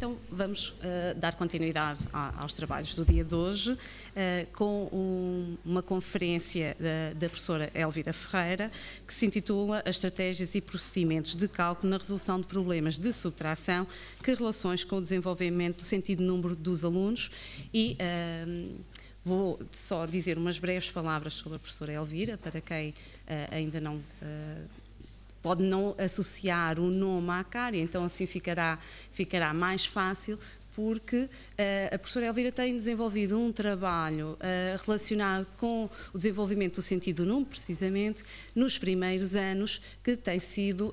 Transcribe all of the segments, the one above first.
Então, vamos dar continuidade aos trabalhos do dia de hoje, com uma conferência da professora Elvira Ferreira, que se intitula As Estratégias e Procedimentos de Cálculo na Resolução de Problemas de Subtração, que relações com o desenvolvimento do sentido número dos alunos. E vou só dizer umas breves palavras sobre a professora Elvira, para quem ainda não... pode não associar o nome à cara, então assim ficará mais fácil, porque a professora Elvira tem desenvolvido um trabalho relacionado com o desenvolvimento do sentido do número, precisamente, nos primeiros anos, que tem sido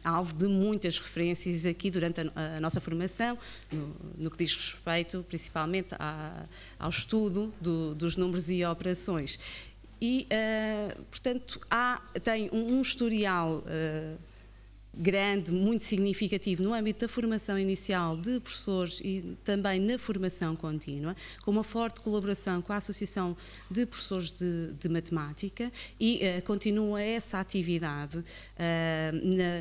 alvo de muitas referências aqui durante a nossa formação, no que diz respeito principalmente ao estudo dos números e operações. E, portanto, tem um historial grande, muito significativo no âmbito da formação inicial de professores e também na formação contínua, com uma forte colaboração com a Associação de Professores de Matemática, e continua essa atividade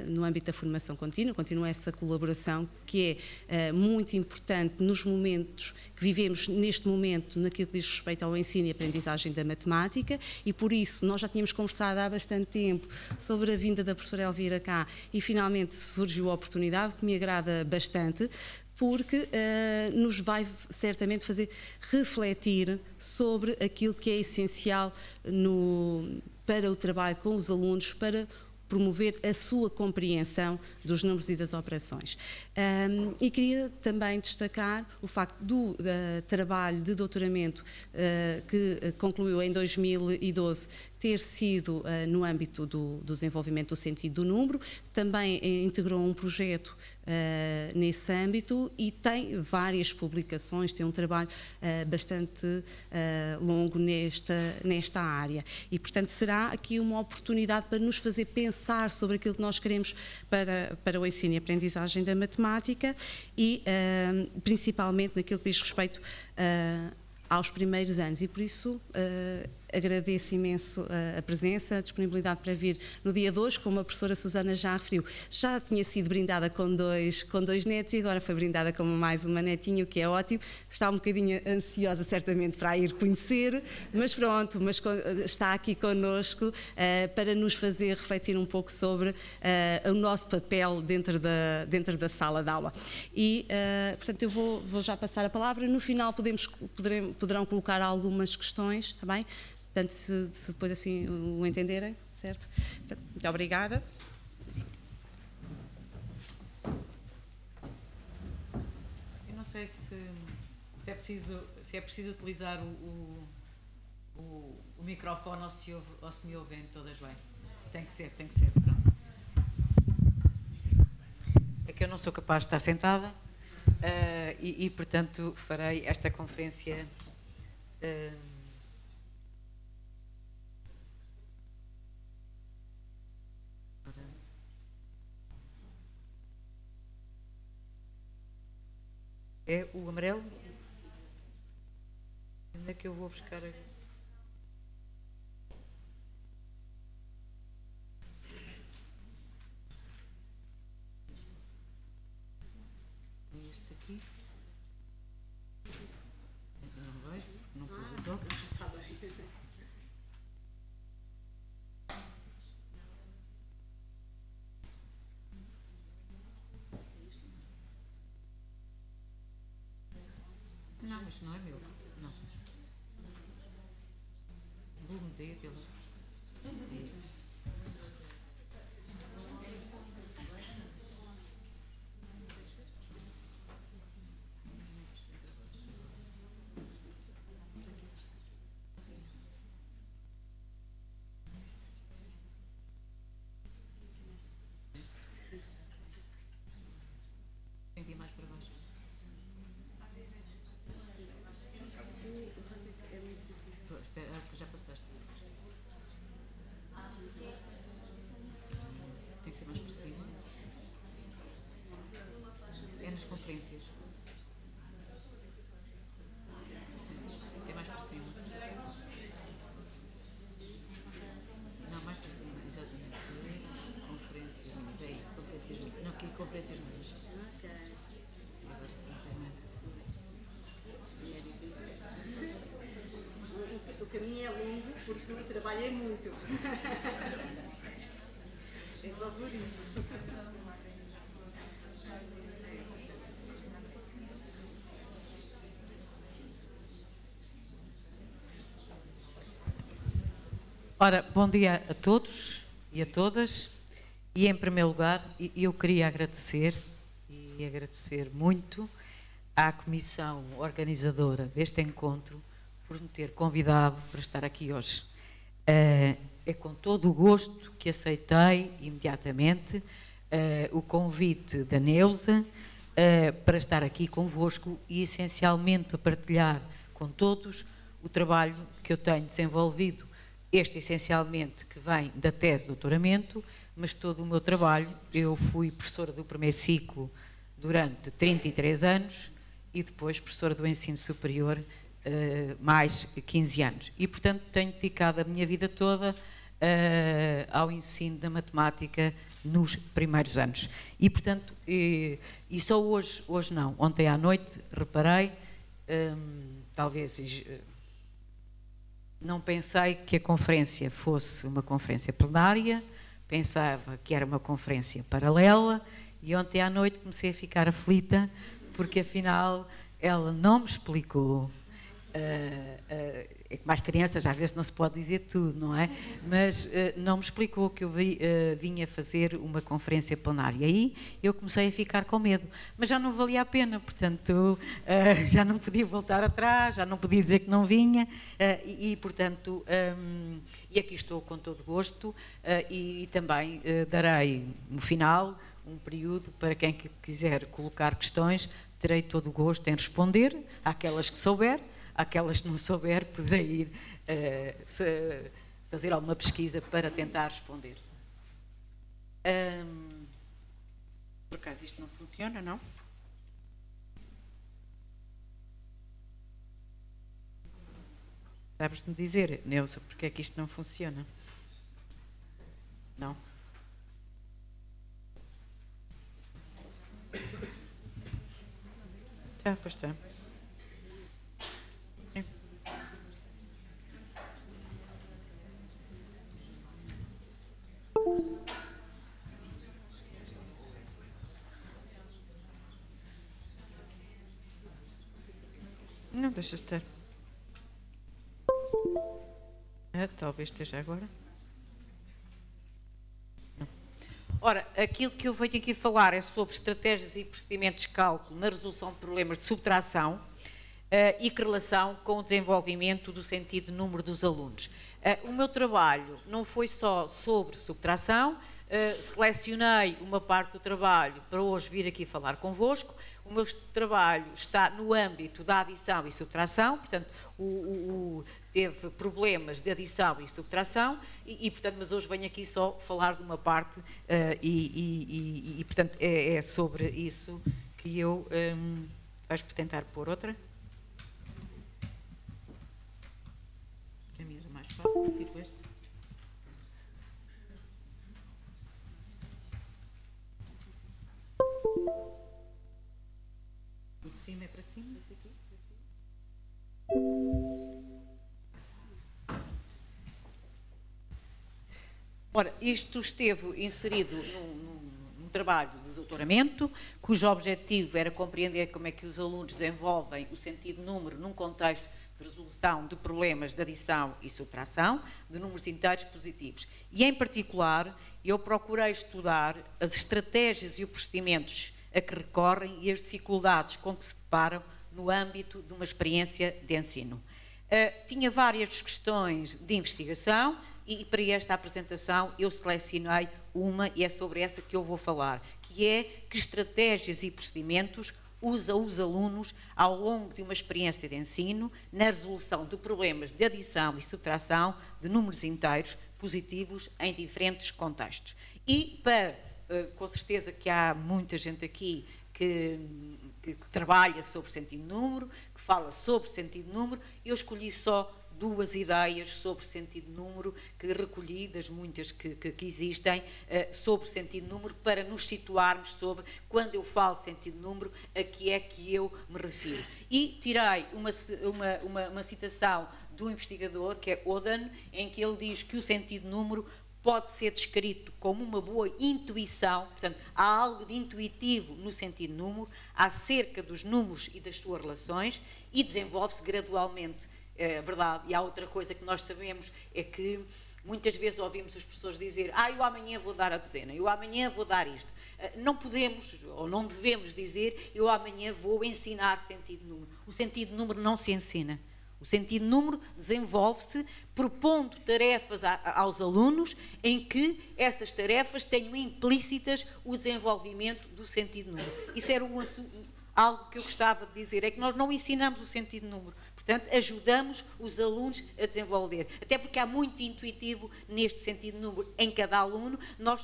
no âmbito da formação contínua, continua essa colaboração que é muito importante nos momentos que vivemos neste momento, naquilo que diz respeito ao ensino e aprendizagem da matemática, e por isso nós já tínhamos conversado há bastante tempo sobre a vinda da professora Elvira cá, e finalmente surgiu a oportunidade, que me agrada bastante, porque nos vai certamente fazer refletir sobre aquilo que é essencial para o trabalho com os alunos, para promover a sua compreensão dos números e das operações. E queria também destacar o facto do trabalho de doutoramento que concluiu em 2012 ter sido no âmbito do desenvolvimento do sentido do número, também integrou um projeto nesse âmbito e tem várias publicações, tem um trabalho bastante longo nesta área. E, portanto, será aqui uma oportunidade para nos fazer pensar sobre aquilo que nós queremos para o ensino e aprendizagem da matemática e, principalmente, naquilo que diz respeito aos primeiros anos. E, por isso, agradeço imenso a presença, a disponibilidade para vir no dia de hoje, como a professora Susana já referiu. Já tinha sido brindada com dois netos e agora foi brindada com mais uma netinha, o que é ótimo. Está um bocadinho ansiosa, certamente, para a ir conhecer, mas pronto, está aqui connosco para nos fazer refletir um pouco sobre o nosso papel dentro da sala de aula. E, portanto, eu vou já passar a palavra. No final poderão colocar algumas questões, está bem? Portanto, se depois assim o entenderem, certo? Portanto, muito obrigada. Eu não sei se é preciso utilizar o microfone ou se me ouvem todas bem. Tem que ser, pronto. É que eu não sou capaz de estar sentada e portanto, farei esta conferência é o amarelo? Onde é que eu vou buscar? Este aqui. Não vejo, não pus os óculos. Está bem. Não, mas não é meu. Não. Vou meter aquele. É isto. Tem que ir mais para baixo. Espera, já passaste. porque eu trabalhei muito. É só por isso. Ora, bom dia a todos e a todas. E, em primeiro lugar, eu queria agradecer, e agradecer muito, à comissão organizadora deste encontro por me ter convidado para estar aqui hoje. É com todo o gosto que aceitei imediatamente o convite da Neusa para estar aqui convosco e, essencialmente, para partilhar com todos o trabalho que eu tenho desenvolvido. Este, essencialmente, que vem da tese de doutoramento, mas todo o meu trabalho, eu fui professora do primeiro ciclo durante 33 anos e depois professora do ensino superior mais 15 anos. E, portanto, tenho dedicado a minha vida toda ao ensino da matemática nos primeiros anos. E, portanto, e só hoje não, ontem à noite, reparei, talvez... Não pensei que a conferência fosse uma conferência plenária, pensava que era uma conferência paralela e ontem à noite comecei a ficar aflita porque afinal ela não me explicou. É que mais crianças às vezes não se pode dizer tudo, não é? Mas não me explicou que eu vinha fazer uma conferência plenária. Aí eu comecei a ficar com medo, mas já não valia a pena, portanto já não podia voltar atrás, já não podia dizer que não vinha portanto, e aqui estou com todo gosto e também darei no final um período para quem quiser colocar questões, terei todo o gosto em responder àquelas que souber. Aquelas que não souber, poderei ir fazer alguma pesquisa para tentar responder. Por acaso isto não funciona, não? Sabes-me dizer, Neusa, porque é que isto não funciona? Não? Tá, pois está. Não, deixa estar. Talvez esteja agora. Não. Ora, aquilo que eu venho aqui falar é sobre estratégias e procedimentos de cálculo na resolução de problemas de subtração e que relação com o desenvolvimento do sentido de número dos alunos. O meu trabalho não foi só sobre subtração, selecionei uma parte do trabalho para hoje vir aqui falar convosco. O meu trabalho está no âmbito da adição e subtração, portanto, teve problemas de adição e subtração, portanto, mas hoje venho aqui só falar de uma parte portanto, é sobre isso que eu... vais tentar pôr outra? A minha é mais fácil do que este. O de cima é para cima, este aqui, para cima. Ora, isto esteve inserido num trabalho de doutoramento, cujo objetivo era compreender como é que os alunos desenvolvem o sentido de número num contexto de resolução de problemas de adição e subtração de números inteiros positivos. E, em particular, eu procurei estudar as estratégias e os procedimentos a que recorrem e as dificuldades com que se deparam no âmbito de uma experiência de ensino. Tinha várias questões de investigação e para esta apresentação eu selecionei uma e é sobre essa que eu vou falar, que é que estratégias e procedimentos usam os alunos ao longo de uma experiência de ensino na resolução de problemas de adição e subtração de números inteiros positivos em diferentes contextos. E com certeza que há muita gente aqui que trabalha sobre sentido de número, que fala sobre sentido de número, eu escolhi só duas ideias sobre sentido de número que recolhi das muitas que existem sobre sentido de número, para nos situarmos sobre, quando eu falo sentido de número, a que é que eu me refiro. E tirei uma citação do investigador, que é Oden, em que ele diz que o sentido de número pode ser descrito como uma boa intuição, portanto, há algo de intuitivo no sentido de número, acerca dos números e das suas relações, e desenvolve-se gradualmente, é verdade. E há outra coisa que nós sabemos, é que muitas vezes ouvimos as pessoas dizer: eu amanhã vou dar a dezena, eu amanhã vou dar isto. Não podemos, ou não devemos dizer: eu amanhã vou ensinar sentido de número. O sentido de número não se ensina. O sentido de número desenvolve-se propondo tarefas aos alunos, em que essas tarefas tenham implícitas o desenvolvimento do sentido de número. Isso era algo que eu gostava de dizer, é que nós não ensinamos o sentido de número. Portanto, ajudamos os alunos a desenvolver. Até porque há muito intuitivo neste sentido de número em cada aluno.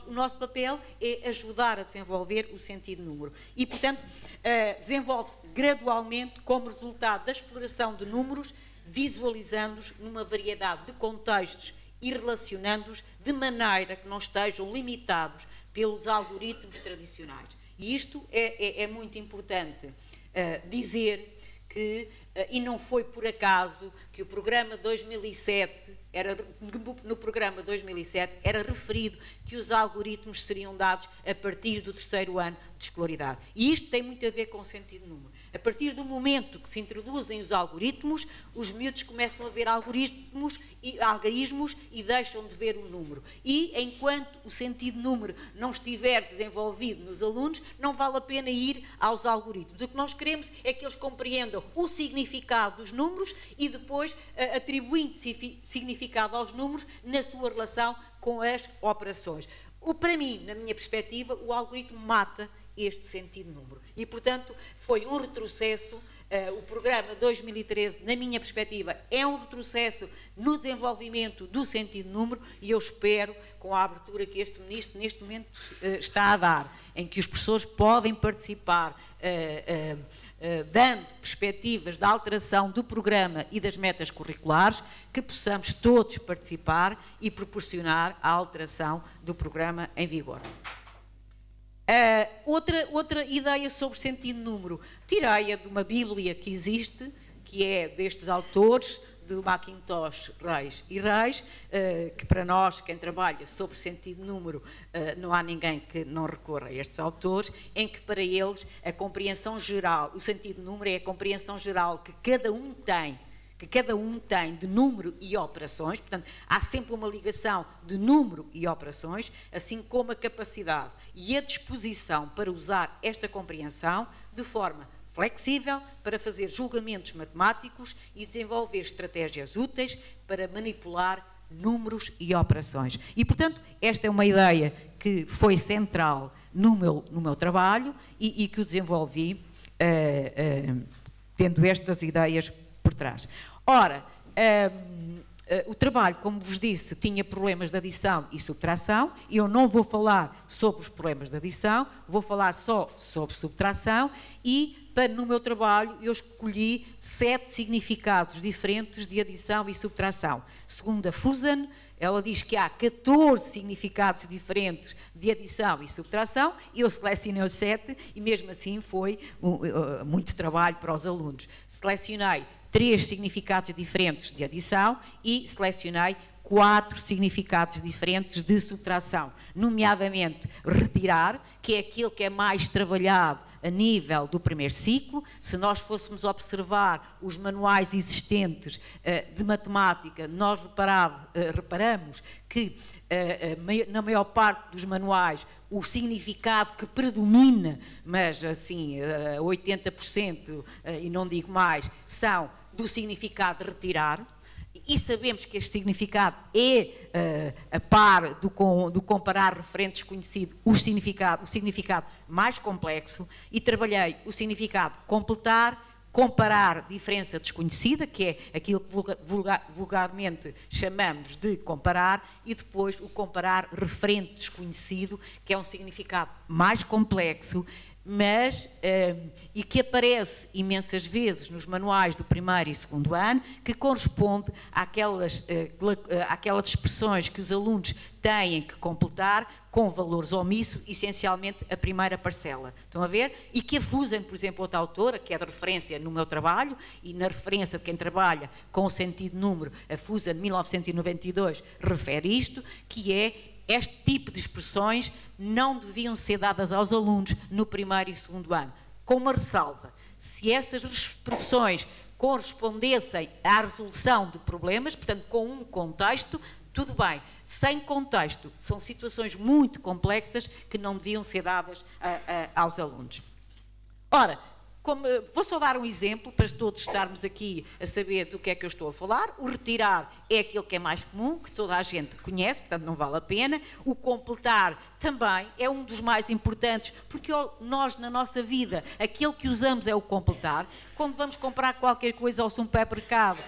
O nosso papel é ajudar a desenvolver o sentido de número. E, portanto, desenvolve-se gradualmente como resultado da exploração de números, visualizando-os numa variedade de contextos e relacionando-os de maneira que não estejam limitados pelos algoritmos tradicionais. E isto é muito importante dizer que, e não foi por acaso que o programa 2007, no programa 2007 era referido que os algoritmos seriam dados a partir do 3º ano de escolaridade. E isto tem muito a ver com o sentido de número. A partir do momento que se introduzem os algoritmos, os miúdos começam a ver algarismos e deixam de ver o número. E enquanto o sentido de número não estiver desenvolvido nos alunos, não vale a pena ir aos algoritmos. O que nós queremos é que eles compreendam o significado dos números e depois atribuindo significado aos números na sua relação com as operações. Para mim, na minha perspectiva, o algoritmo mata este sentido de número. E, portanto, foi um retrocesso. O programa 2013, na minha perspectiva, é um retrocesso no desenvolvimento do sentido de número, e eu espero, com a abertura que este Ministro, neste momento, está a dar, em que os professores podem participar, dando perspectivas da alteração do programa e das metas curriculares, que possamos todos participar e proporcionar a alteração do programa em vigor. Outra ideia sobre sentido de número, tirei-a de uma bíblia que existe, que é destes autores, do Mackintosh, Reis e Reis, que para nós, quem trabalha sobre sentido de número, não há ninguém que não recorra a estes autores, em que para eles a compreensão geral, o sentido de número é a compreensão geral que cada um tem de número e operações. Portanto, há sempre uma ligação de número e operações, assim como a capacidade e a disposição para usar esta compreensão de forma flexível para fazer julgamentos matemáticos e desenvolver estratégias úteis para manipular números e operações. E, portanto, esta é uma ideia que foi central no meu trabalho e que o desenvolvi tendo estas ideias por trás. Ora, o trabalho, como vos disse, tinha problemas de adição e subtração. Eu não vou falar sobre os problemas de adição, vou falar só sobre subtração, e no meu trabalho eu escolhi 7 significados diferentes de adição e subtração. Segundo a Fusen, ela diz que há 14 significados diferentes de adição e subtração. Eu selecionei os 7 e mesmo assim foi muito trabalho para os alunos. Selecionei 3 significados diferentes de adição e selecionei 4 significados diferentes de subtração, nomeadamente retirar, que é aquilo que é mais trabalhado a nível do primeiro ciclo. Se nós fôssemos observar os manuais existentes de matemática, nós reparamos que na maior parte dos manuais o significado que predomina, mas assim 80% e não digo mais, são do significado de retirar. E sabemos que este significado é, a par do comparar referente desconhecido, o significado mais complexo, e trabalhei o significado completar, comparar diferença desconhecida, que é aquilo que vulgarmente chamamos de comparar, e depois o comparar referente desconhecido, que é um significado mais complexo, mas, e que aparece imensas vezes nos manuais do primeiro e segundo ano, que corresponde àquelas expressões que os alunos têm que completar com valores omissos, essencialmente a primeira parcela. Estão a ver? E que afusem, por exemplo, outra autora, que é de referência no meu trabalho, e na referência de quem trabalha com o sentido número, a Fusa de 1992 refere isto, que é este tipo de expressões não deviam ser dadas aos alunos no primeiro e segundo ano. Com uma ressalva, se essas expressões correspondessem à resolução de problemas, portanto, com um contexto, tudo bem. Sem contexto, são situações muito complexas que não deviam ser dadas aos alunos. Ora, vou só dar um exemplo para todos estarmos aqui a saber do que é que eu estou a falar. O retirar é aquele que é mais comum, que toda a gente conhece, portanto não vale a pena. O completar também é um dos mais importantes, porque nós na nossa vida, aquele que usamos é o completar. Quando vamos comprar qualquer coisa ao supermercado,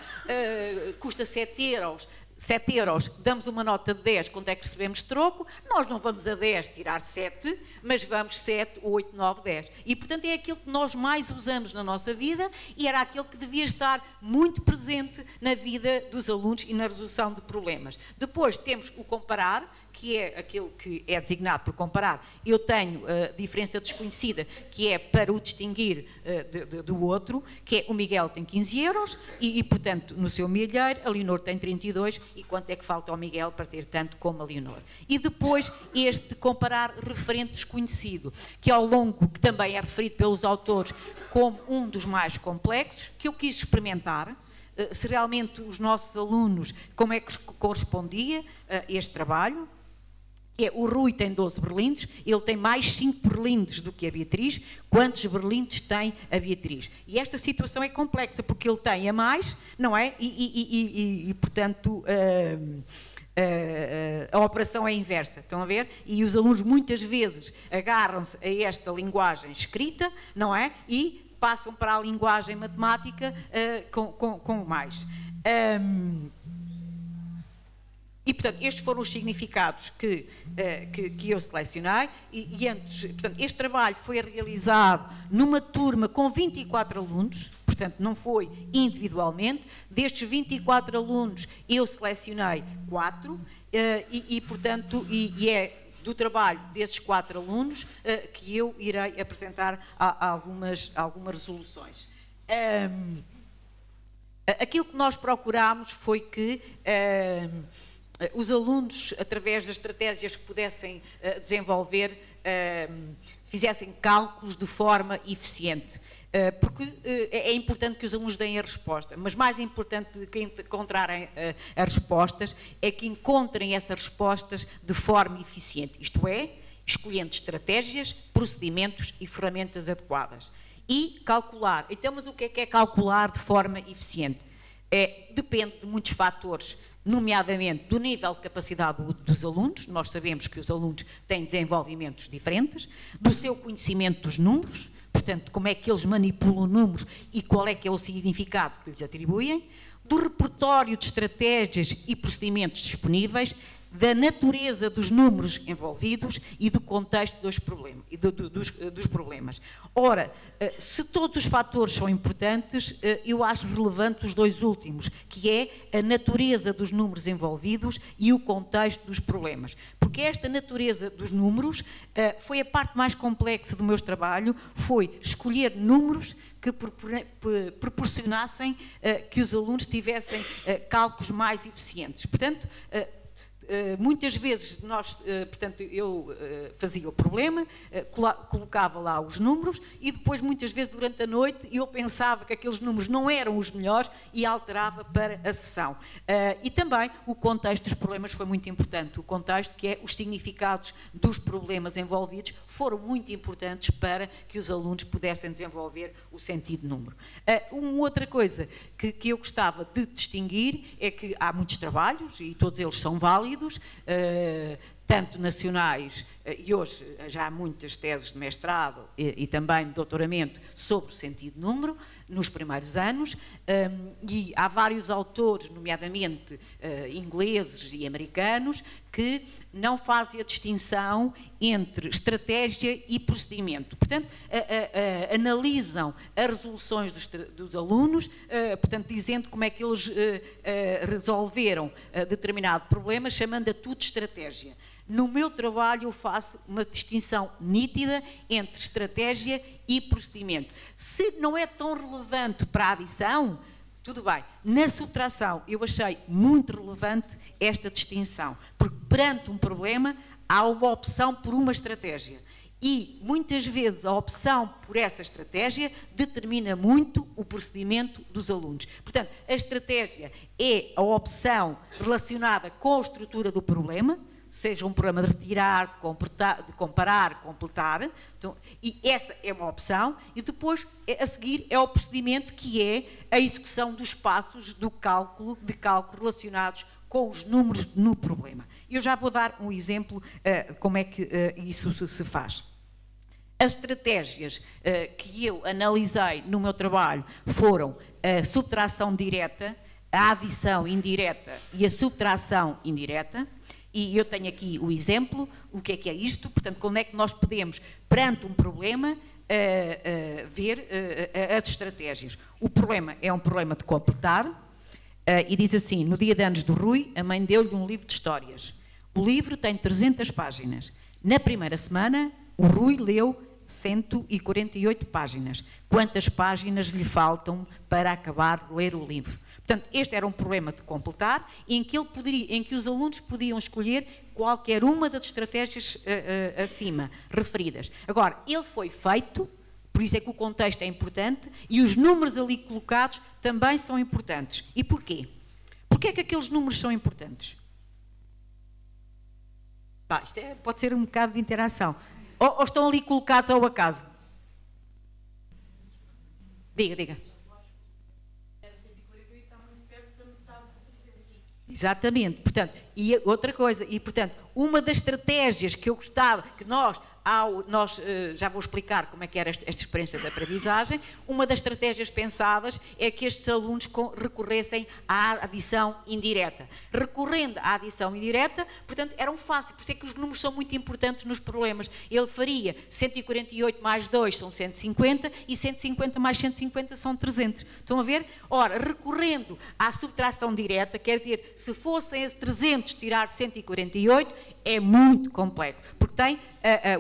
custa 7 euros, damos uma nota de 10, quanto é que recebemos troco? Nós não vamos a 10 tirar 7, mas vamos 7, 8, 9, 10. E, portanto, é aquilo que nós mais usamos na nossa vida e era aquilo que devia estar muito presente na vida dos alunos e na resolução de problemas. Depois temos o comparar, que é aquilo que é designado por comparar. Eu tenho a diferença desconhecida, que é para o distinguir do outro, que é o Miguel tem 15 euros e, portanto, no seu milheiro, a Leonor tem 32, e quanto é que falta ao Miguel para ter tanto como a Leonor? E depois este comparar referente desconhecido, que ao longo, que também é referido pelos autores como um dos mais complexos, que eu quis experimentar, se realmente os nossos alunos, como é que correspondia a este trabalho. O Rui tem 12 berlindes, ele tem mais 5 berlindes do que a Beatriz. Quantos berlindes tem a Beatriz? E esta situação é complexa, porque ele tem a mais, não é? E portanto, a operação é inversa, estão a ver? E os alunos muitas vezes agarram-se a esta linguagem escrita, não é? E passam para a linguagem matemática com mais. E, portanto, estes foram os significados que eu selecionei e antes, portanto, este trabalho foi realizado numa turma com 24 alunos, portanto, não foi individualmente. Destes 24 alunos, eu selecionei 4 portanto, é do trabalho desses 4 alunos que eu irei apresentar algumas resoluções. Aquilo que nós procurámos foi que os alunos, através das estratégias que pudessem desenvolver, fizessem cálculos de forma eficiente. Porque é importante que os alunos deem a resposta, mas mais importante do que encontrarem as respostas é que encontrem essas respostas de forma eficiente, isto é, escolhendo estratégias, procedimentos e ferramentas adequadas. E calcular. Então, mas o que é calcular de forma eficiente? Depende de muitos fatores, nomeadamente do nível de capacidade dos alunos. Nós sabemos que os alunos têm desenvolvimentos diferentes, do seu conhecimento dos números, portanto, como é que eles manipulam números e qual é que é o significado que lhes atribuem, do repertório de estratégias e procedimentos disponíveis, da natureza dos números envolvidos e do contexto dos problemas. Ora, se todos os fatores são importantes, eu acho relevante os dois últimos, que é a natureza dos números envolvidos e o contexto dos problemas. Porque esta natureza dos números foi a parte mais complexa do meu trabalho, foi escolher números que proporcionassem que os alunos tivessem cálculos mais eficientes. Portanto, muitas vezes portanto, eu fazia o problema, colocava lá os números e depois muitas vezes durante a noite eu pensava que aqueles números não eram os melhores e alterava para a sessão. E também o contexto dos problemas foi muito importante, o contexto que é os significados dos problemas envolvidos foram muito importantes para que os alunos pudessem desenvolver o sentido de número. Uma outra coisa que eu gostava de distinguir é que há muitos trabalhos e todos eles são válidos, tanto nacionais e hoje já há muitas teses de mestrado e também de doutoramento sobre o sentido de número, nos primeiros anos, e há vários autores, nomeadamente ingleses e americanos, que não fazem a distinção entre estratégia e procedimento. Portanto, analisam as resoluções dos alunos, portanto, dizendo como é que eles resolveram determinado problema, chamando a tudo estratégia. No meu trabalho eu faço uma distinção nítida entre estratégia e procedimento. Se não é tão relevante para a adição, tudo bem. Na subtração eu achei muito relevante esta distinção, porque perante um problema há uma opção por uma estratégia. E muitas vezes a opção por essa estratégia determina muito o procedimento dos alunos. Portanto, a estratégia é a opção relacionada com a estrutura do problema, seja um problema de retirar, de comparar, completar, então, e essa é uma opção, e depois, a seguir, é o procedimento que é a execução dos passos de cálculo relacionados com os números no problema. Eu já vou dar um exemplo como é que isso se faz. As estratégias que eu analisei no meu trabalho foram a subtração direta, a adição indireta e a subtração indireta. E eu tenho aqui o exemplo, o que é isto, portanto, como é que nós podemos, perante um problema, ver as estratégias. O problema é um problema de completar, e diz assim, no dia de anos do Rui, a mãe deu-lhe um livro de histórias. O livro tem 300 páginas. Na primeira semana, o Rui leu 148 páginas. Quantas páginas lhe faltam para acabar de ler o livro? Portanto, este era um problema de completar, em que os alunos podiam escolher qualquer uma das estratégias acima referidas. Agora, ele foi feito, por isso é que o contexto é importante, e os números ali colocados também são importantes. E porquê? Porquê é que aqueles números são importantes? Isto pode ser um bocado de interação. Ou estão ali colocados ao acaso? Diga. Exatamente, portanto, e outra coisa, e portanto, uma das estratégias que eu gostava, que nós já vou explicar como é que era esta experiência de aprendizagem, uma das estratégias pensadas é que estes alunos recorressem à adição indireta. Recorrendo à adição indireta, portanto, eram fáceis, por isso é que os números são muito importantes nos problemas. Ele faria 148 mais 2 são 150 e 150 mais 150 são 300. Estão a ver? Ora, recorrendo à subtração direta, quer dizer, se fossem esse 300 tirar 148, é muito complexo, porque tem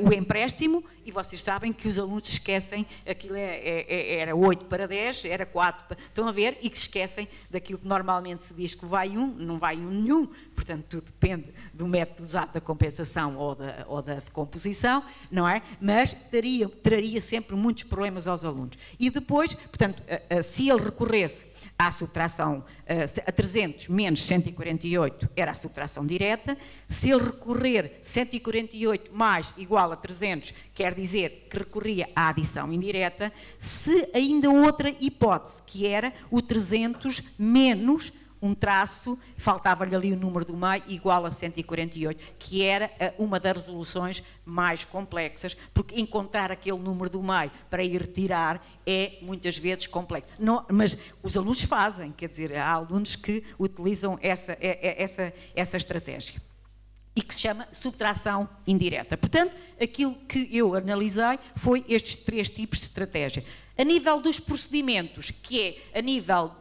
o empréstimo, e vocês sabem que os alunos esquecem, aquilo era 8 para 10, era 4 para... Estão a ver? E que se esquecem daquilo que normalmente se diz que vai não vai nenhum, portanto, tudo depende do método usado da compensação ou da decomposição, não é? Mas traria sempre muitos problemas aos alunos. E depois, portanto, se ele recorresse à subtração, a 300 menos 148 era a subtração direta. Se ele recorrer 148 mais igual a 300, quer dizer que recorria à adição indireta. Se ainda outra hipótese, que era o 300 menos um traço, faltava-lhe ali o número do meio, igual a 148, que era uma das resoluções mais complexas, porque encontrar aquele número do meio para ir retirar é muitas vezes complexo. Não, mas os alunos fazem, quer dizer, há alunos que utilizam essa estratégia. E que se chama subtração indireta. Portanto, aquilo que eu analisei foi estes 3 tipos de estratégia. A nível dos procedimentos, que é a nível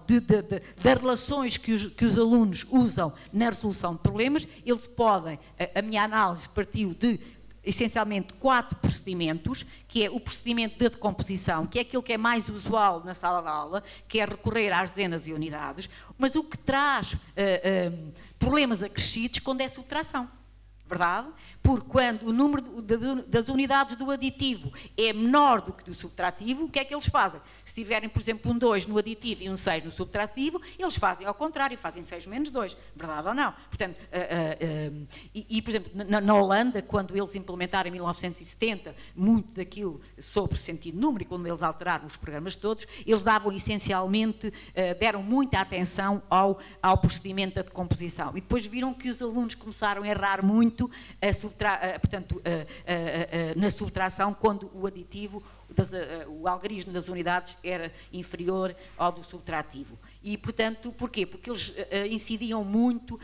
das relações que os alunos usam na resolução de problemas, eles podem, a minha análise partiu de essencialmente 4 procedimentos, que é o procedimento de decomposição, que é aquilo que é mais usual na sala de aula, que é recorrer às dezenas e unidades, mas o que traz problemas acrescidos quando é subtração. Verdade? Porque quando o número das unidades do aditivo é menor do que do subtrativo, o que é que eles fazem? Se tiverem, por exemplo, um 2 no aditivo e um 6 no subtrativo, eles fazem ao contrário, fazem 6 menos 2. Verdade ou não? Portanto, por exemplo, na Holanda, quando eles implementaram em 1970 muito daquilo sobre sentido número, e quando eles alteraram os programas todos, eles davam essencialmente, deram muita atenção ao procedimento da decomposição. E depois viram que os alunos começaram a errar muito muito na subtração, quando o aditivo, o algarismo das unidades era inferior ao do subtrativo. E, portanto, porquê? Porque eles incidiam muito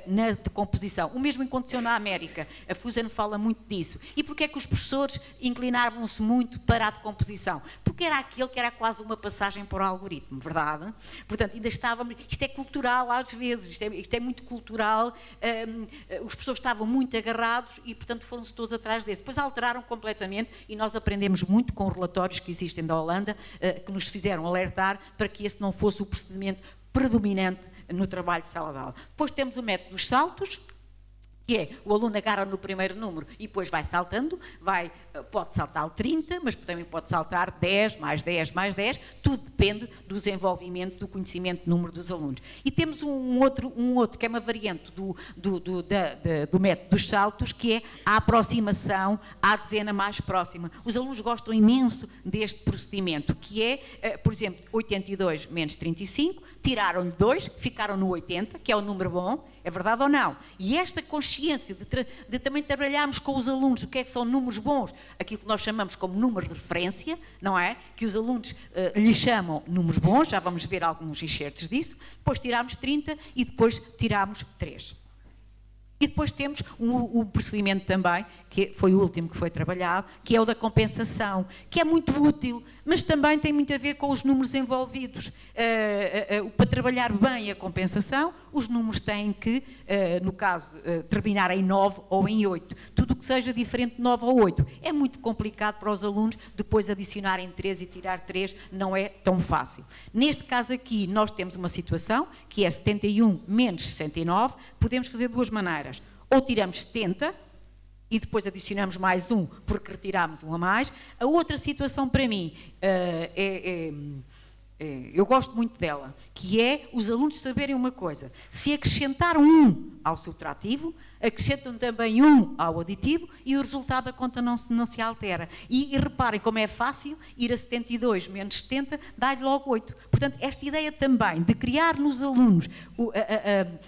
na decomposição. O mesmo aconteceu na América. A Fusen fala muito disso. E porquê é que os professores inclinavam-se muito para a decomposição? Porque era aquele que era quase uma passagem para o algoritmo, verdade? Portanto, ainda estávamos... Isto é cultural, às vezes. Isto é muito cultural. Os professores estavam muito agarrados e, portanto, foram-se todos atrás desse. Depois alteraram completamente e nós aprendemos muito com relatórios que existem da Holanda, que nos fizeram alertar para que esse não fosse o procedimento predominante no trabalho de sala de aula. Depois temos o método dos saltos, que é o aluno agarra no primeiro número e depois vai saltando, pode saltar 30, mas também pode saltar 10, mais 10, mais 10, tudo depende do desenvolvimento, do conhecimento do número dos alunos. E temos um outro que é uma variante do método dos saltos, que é a aproximação à dezena mais próxima. Os alunos gostam imenso deste procedimento, que é, por exemplo, 82 menos 35, tiraram 2, ficaram no 80, que é o número bom, é verdade ou não? E esta consciência de também trabalharmos com os alunos o que é que são números bons, aquilo que nós chamamos como número de referência, não é? Que os alunos lhe chamam números bons, já vamos ver alguns excertos disso, depois tiramos 30 e depois tiramos 3. E depois temos um procedimento também, que foi o último que foi trabalhado, que é o da compensação, que é muito útil, mas também tem muito a ver com os números envolvidos. Para trabalhar bem a compensação, os números têm que, no caso, terminar em 9 ou em 8. Tudo o que seja diferente de 9 ou 8. É muito complicado para os alunos depois adicionarem 3 e tirar 3, não é tão fácil. Neste caso aqui, nós temos uma situação, que é 71 menos 69, podemos fazer de duas maneiras. Ou tiramos 70 e depois adicionamos mais 1 porque retiramos 1 a mais. A outra situação para mim eu gosto muito dela, que é os alunos saberem uma coisa: se acrescentaram 1 ao subtrativo, acrescentam também 1 ao aditivo e o resultado da conta não se altera. E reparem como é fácil ir a 72 menos 70, dá-lhe logo 8. Portanto, esta ideia também de criar nos alunos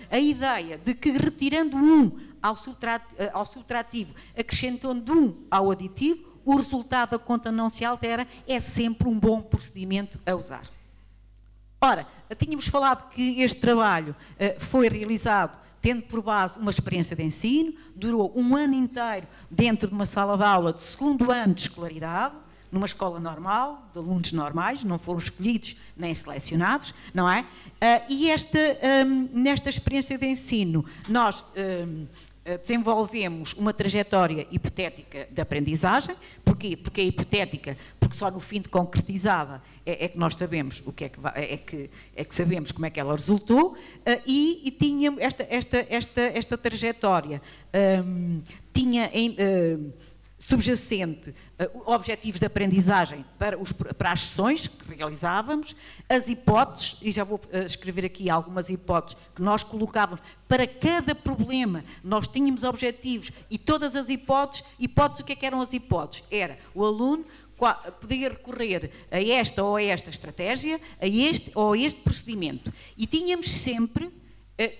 a ideia de que retirando 1 ao subtrativo, acrescentando 1 ao aditivo, o resultado da conta não se altera, é sempre um bom procedimento a usar. Ora, tínhamos falado que este trabalho foi realizado tendo por base uma experiência de ensino, durou um ano inteiro dentro de uma sala de aula de segundo ano de escolaridade, numa escola normal, de alunos normais, não foram escolhidos nem selecionados, não é? E nesta experiência de ensino, nós desenvolvemos uma trajetória hipotética de aprendizagem. Porquê? Porque é hipotética, porque só no fim de concretizada é que nós sabemos o que é que sabemos como é que ela resultou, e tínhamos esta trajetória tinha subjacente objetivos de aprendizagem para as sessões que realizávamos, as hipóteses, e já vou escrever aqui algumas hipóteses que nós colocávamos para cada problema. Nós tínhamos objetivos e todas as hipóteses, o que eram as hipóteses? Era o aluno poderia recorrer a esta ou a esta estratégia, a este ou a este procedimento. E tínhamos sempre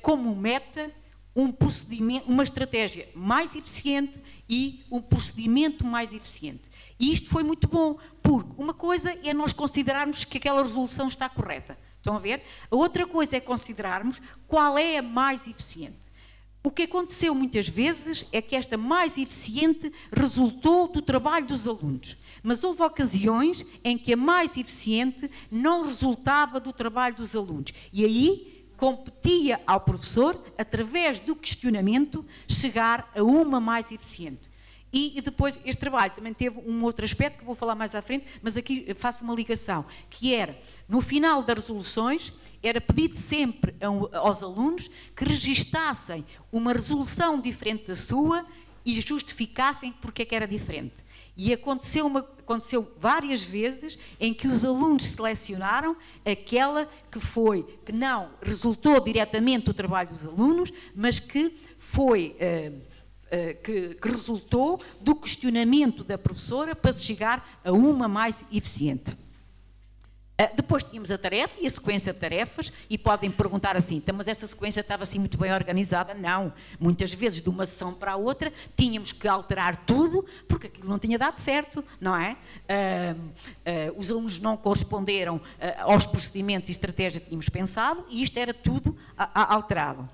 como meta um procedimento, uma estratégia mais eficiente e um procedimento mais eficiente. E isto foi muito bom, porque uma coisa é nós considerarmos que aquela resolução está correta. Estão a ver? A outra coisa é considerarmos qual é a mais eficiente. O que aconteceu muitas vezes é que esta mais eficiente resultou do trabalho dos alunos. Mas houve ocasiões em que a mais eficiente não resultava do trabalho dos alunos. E aí competia ao professor, através do questionamento, chegar a uma mais eficiente. E depois este trabalho também teve um outro aspecto que vou falar mais à frente, mas aqui faço uma ligação, que era, no final das resoluções, era pedido sempre aos alunos que registassem uma resolução diferente da sua e justificassem porque é que era diferente. E aconteceu várias vezes em que os alunos selecionaram aquela que não resultou diretamente do trabalho dos alunos, mas que resultou do questionamento da professora para se chegar a uma mais eficiente. Depois tínhamos a tarefa e a sequência de tarefas, e podem perguntar assim, então, mas essa sequência estava assim muito bem organizada? Não. Muitas vezes, de uma sessão para a outra, tínhamos que alterar tudo, porque aquilo não tinha dado certo, não é? Os alunos não corresponderam aos procedimentos e estratégias que tínhamos pensado, e isto era tudo alterado.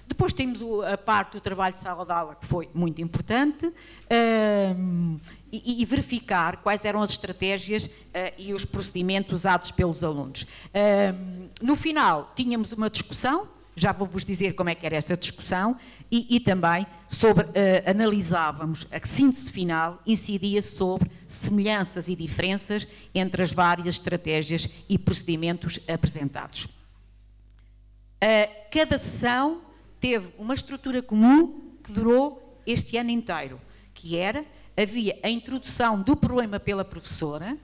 Depois temos a parte do trabalho de sala de aula, que foi muito importante, e verificar quais eram as estratégias e os procedimentos usados pelos alunos. No final, tínhamos uma discussão, já vou-vos dizer como é que era essa discussão, e também sobre, analisávamos, a síntese final incidia sobre semelhanças e diferenças entre as várias estratégias e procedimentos apresentados. Cada sessão teve uma estrutura comum que durou este ano inteiro, que era, havia a introdução do problema pela professora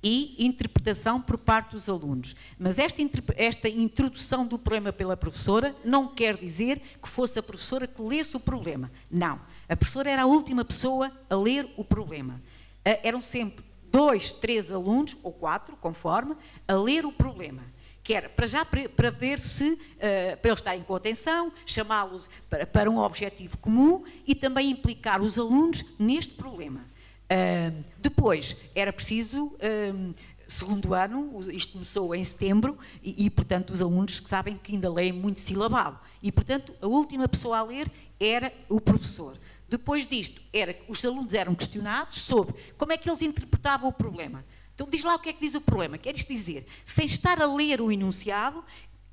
e interpretação por parte dos alunos. Mas esta introdução do problema pela professora não quer dizer que fosse a professora que lesse o problema. Não. A professora era a última pessoa a ler o problema. Eram sempre 2, 3 alunos, ou 4, conforme, a ler o problema. Que era para ver se, para eles estarem com atenção, chamá-los para um objetivo comum e também implicar os alunos neste problema. Depois, era preciso, segundo ano, isto começou em setembro, e portanto os alunos que sabem que ainda leem muito silabado, e portanto a última pessoa a ler era o professor. Depois disto, os alunos eram questionados sobre como é que eles interpretavam o problema. Então diz lá o que é que diz o problema. Quer isto dizer, sem estar a ler o enunciado,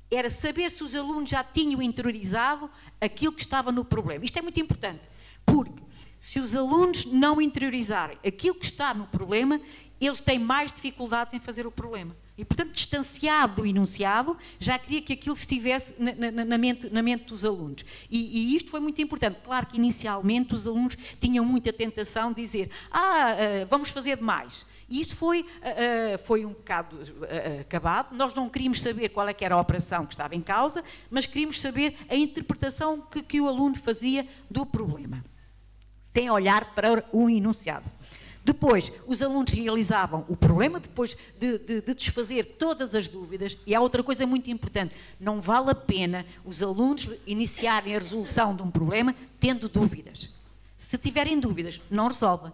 era saber se os alunos já tinham interiorizado aquilo que estava no problema. Isto é muito importante, porque se os alunos não interiorizarem aquilo que está no problema, eles têm mais dificuldades em fazer o problema. E, portanto, distanciado do enunciado, já queria que aquilo estivesse na mente dos alunos. E isto foi muito importante. Claro que, inicialmente, os alunos tinham muita tentação de dizer vamos fazer demais. E isso foi um bocado acabado. Nós não queríamos saber qual é que era a operação que estava em causa, mas queríamos saber a interpretação que o aluno fazia do problema, sem olhar para o enunciado. Depois, os alunos realizavam o problema, depois de desfazer todas as dúvidas, e há outra coisa muito importante, não vale a pena os alunos iniciarem a resolução de um problema tendo dúvidas. Se tiverem dúvidas, não resolvem.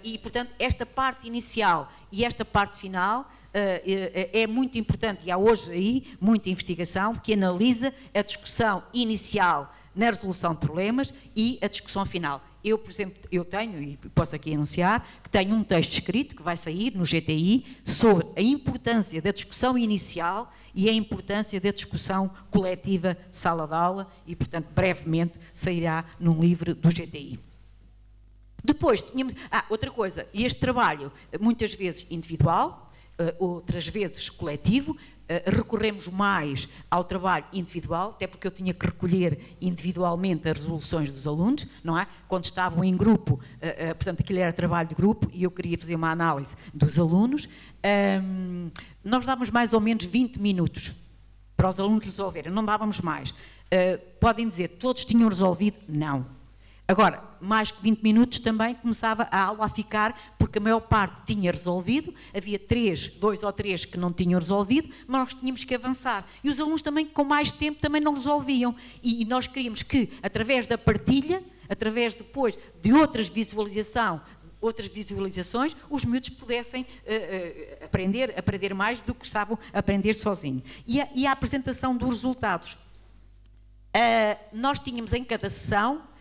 E, portanto, esta parte inicial e esta parte final é muito importante, e há hoje aí muita investigação que analisa a discussão inicial na resolução de problemas e a discussão final. Eu, por exemplo, eu tenho, e posso aqui anunciar, que tenho um texto escrito que vai sair no GTI sobre a importância da discussão inicial e a importância da discussão coletiva de sala de aula e, portanto, brevemente sairá num livro do GTI. Depois tínhamos... outra coisa, este trabalho, muitas vezes individual, outras vezes coletivo, recorremos mais ao trabalho individual, até porque eu tinha que recolher individualmente as resoluções dos alunos, não é? Quando estavam em grupo, portanto, aquilo era trabalho de grupo e eu queria fazer uma análise dos alunos, nós dávamos mais ou menos 20 minutos para os alunos resolverem, não dávamos mais. Podem dizer, todos tinham resolvido? Não. Agora, mais que 20 minutos também começava a aula a ficar, porque a maior parte tinha resolvido, havia 2 ou 3 que não tinham resolvido, mas nós tínhamos que avançar. E os alunos também, com mais tempo, também não resolviam. E nós queríamos que, através da partilha, através depois de outras visualizações, os miúdos pudessem aprender mais do que estavam a aprender sozinhos. E a apresentação dos resultados. Nós tínhamos em cada sessão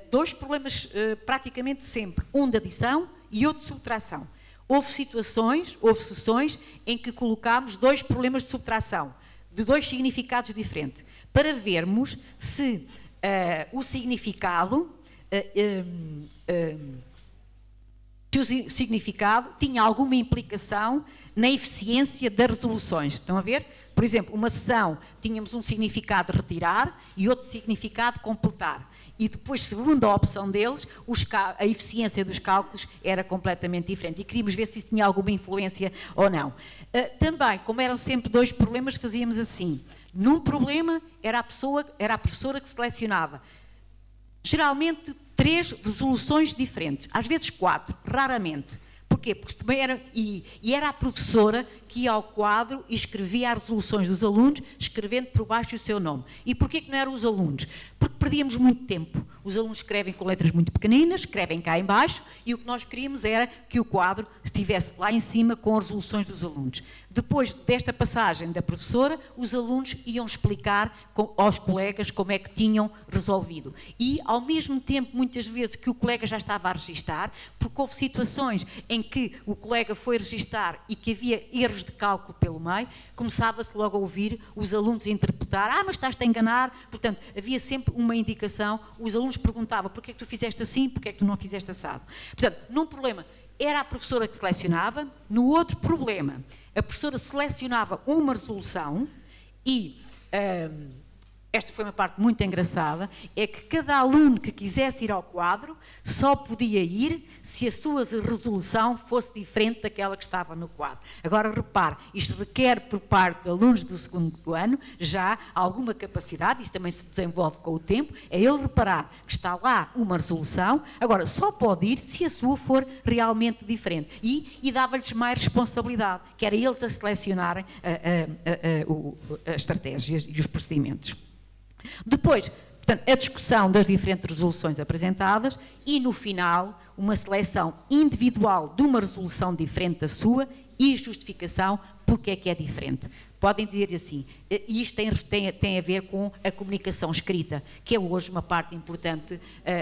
2 problemas praticamente sempre, um de adição e outro de subtração. Houve sessões em que colocámos 2 problemas de subtração, de 2 significados diferentes, para vermos se o significado tinha alguma implicação na eficiência das resoluções. Estão a ver? Por exemplo, uma sessão tínhamos um significado de retirar e outro significado de completar. E depois, segundo a opção deles, a eficiência dos cálculos era completamente diferente. E queríamos ver se isso tinha alguma influência ou não. Também, como eram sempre 2 problemas, fazíamos assim. Num problema, era a professora que selecionava. Geralmente, 3 resoluções diferentes. Às vezes 4, raramente. Porquê? Porque também era, e era a professora que ia ao quadro e escrevia as resoluções dos alunos, escrevendo por baixo o seu nome. E porquê que não eram os alunos? Porque perdíamos muito tempo. Os alunos escrevem com letras muito pequeninas, escrevem cá em baixo, e o que nós queríamos era que o quadro estivesse lá em cima com as resoluções dos alunos. Depois desta passagem da professora, os alunos iam explicar aos colegas como é que tinham resolvido. E, ao mesmo tempo, muitas vezes que o colega já estava a registar, porque houve situações em que o colega foi registar e que havia erros de cálculo pelo meio, começava-se logo a ouvir os alunos a interpretar, mas estás-te a enganar. Portanto, havia sempre uma indicação, os alunos perguntavam, porquê é que tu fizeste assim, porquê é que tu não fizeste assado? Portanto, num problema, era a professora que selecionava, no outro problema, a professora selecionava uma resolução e... esta foi uma parte muito engraçada, é que cada aluno que quisesse ir ao quadro só podia ir se a sua resolução fosse diferente daquela que estava no quadro. Agora, repare, isto requer por parte de alunos do segundo ano já alguma capacidade, isso também se desenvolve com o tempo, é ele reparar que está lá uma resolução, agora só pode ir se a sua for realmente diferente. E dava-lhes mais responsabilidade, que era eles a selecionarem as estratégias e os procedimentos. Depois, portanto, a discussão das diferentes resoluções apresentadas e, no final, uma seleção individual de uma resolução diferente da sua e justificação porque é que é diferente. Podem dizer assim, isto tem a ver com a comunicação escrita, que é hoje uma parte importante.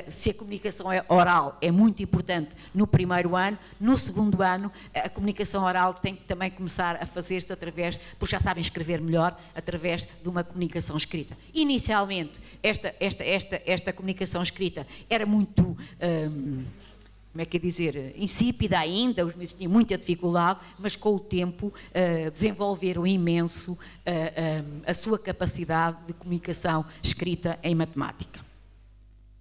Se a comunicação oral é muito importante no primeiro ano, no segundo ano a comunicação oral tem que também começar a fazer-se através, porque já sabem escrever melhor, através de uma comunicação escrita. Inicialmente, esta comunicação escrita era muito... como é que é dizer, insípida ainda, os meninos tinham muita dificuldade, mas com o tempo desenvolveram imenso a sua capacidade de comunicação escrita em matemática.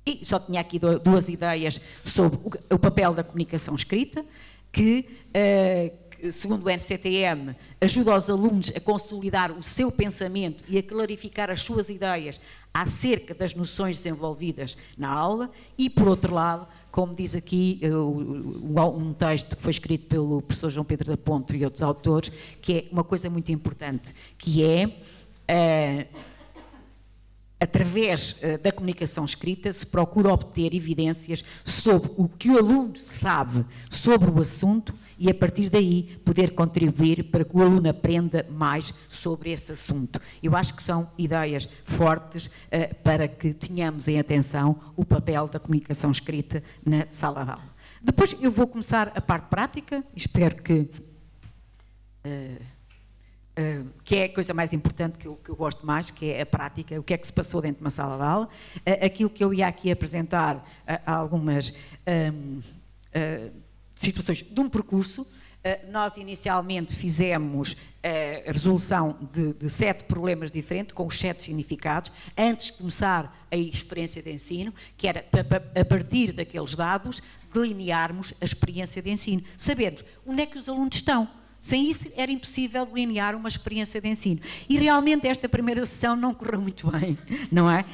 E só tinha aqui duas ideias sobre o papel da comunicação escrita, que, segundo o NCTM, ajuda os alunos a consolidar o seu pensamento e a clarificar as suas ideias acerca das noções desenvolvidas na aula, e, por outro lado, como diz aqui um texto que foi escrito pelo professor João Pedro da Ponte e outros autores, que é uma coisa muito importante, que é, através da comunicação escrita, se procura obter evidências sobre o que o aluno sabe sobre o assunto e, a partir daí, poder contribuir para que o aluno aprenda mais sobre esse assunto. Eu acho que são ideias fortes para que tenhamos em atenção o papel da comunicação escrita na sala de aula. Depois eu vou começar a parte prática, espero que é a coisa mais importante que eu gosto mais, que é a prática, o que é que se passou dentro de uma sala de aula. Aquilo que eu ia aqui apresentar, algumas situações de um percurso. Nós inicialmente fizemos a resolução de 7 problemas diferentes, com os 7 significados, antes de começar a experiência de ensino, que era, a partir daqueles dados, delinearmos a experiência de ensino, sabermos onde é que os alunos estão. Sem isso, era impossível delinear uma experiência de ensino. E realmente esta primeira sessão não correu muito bem, não é?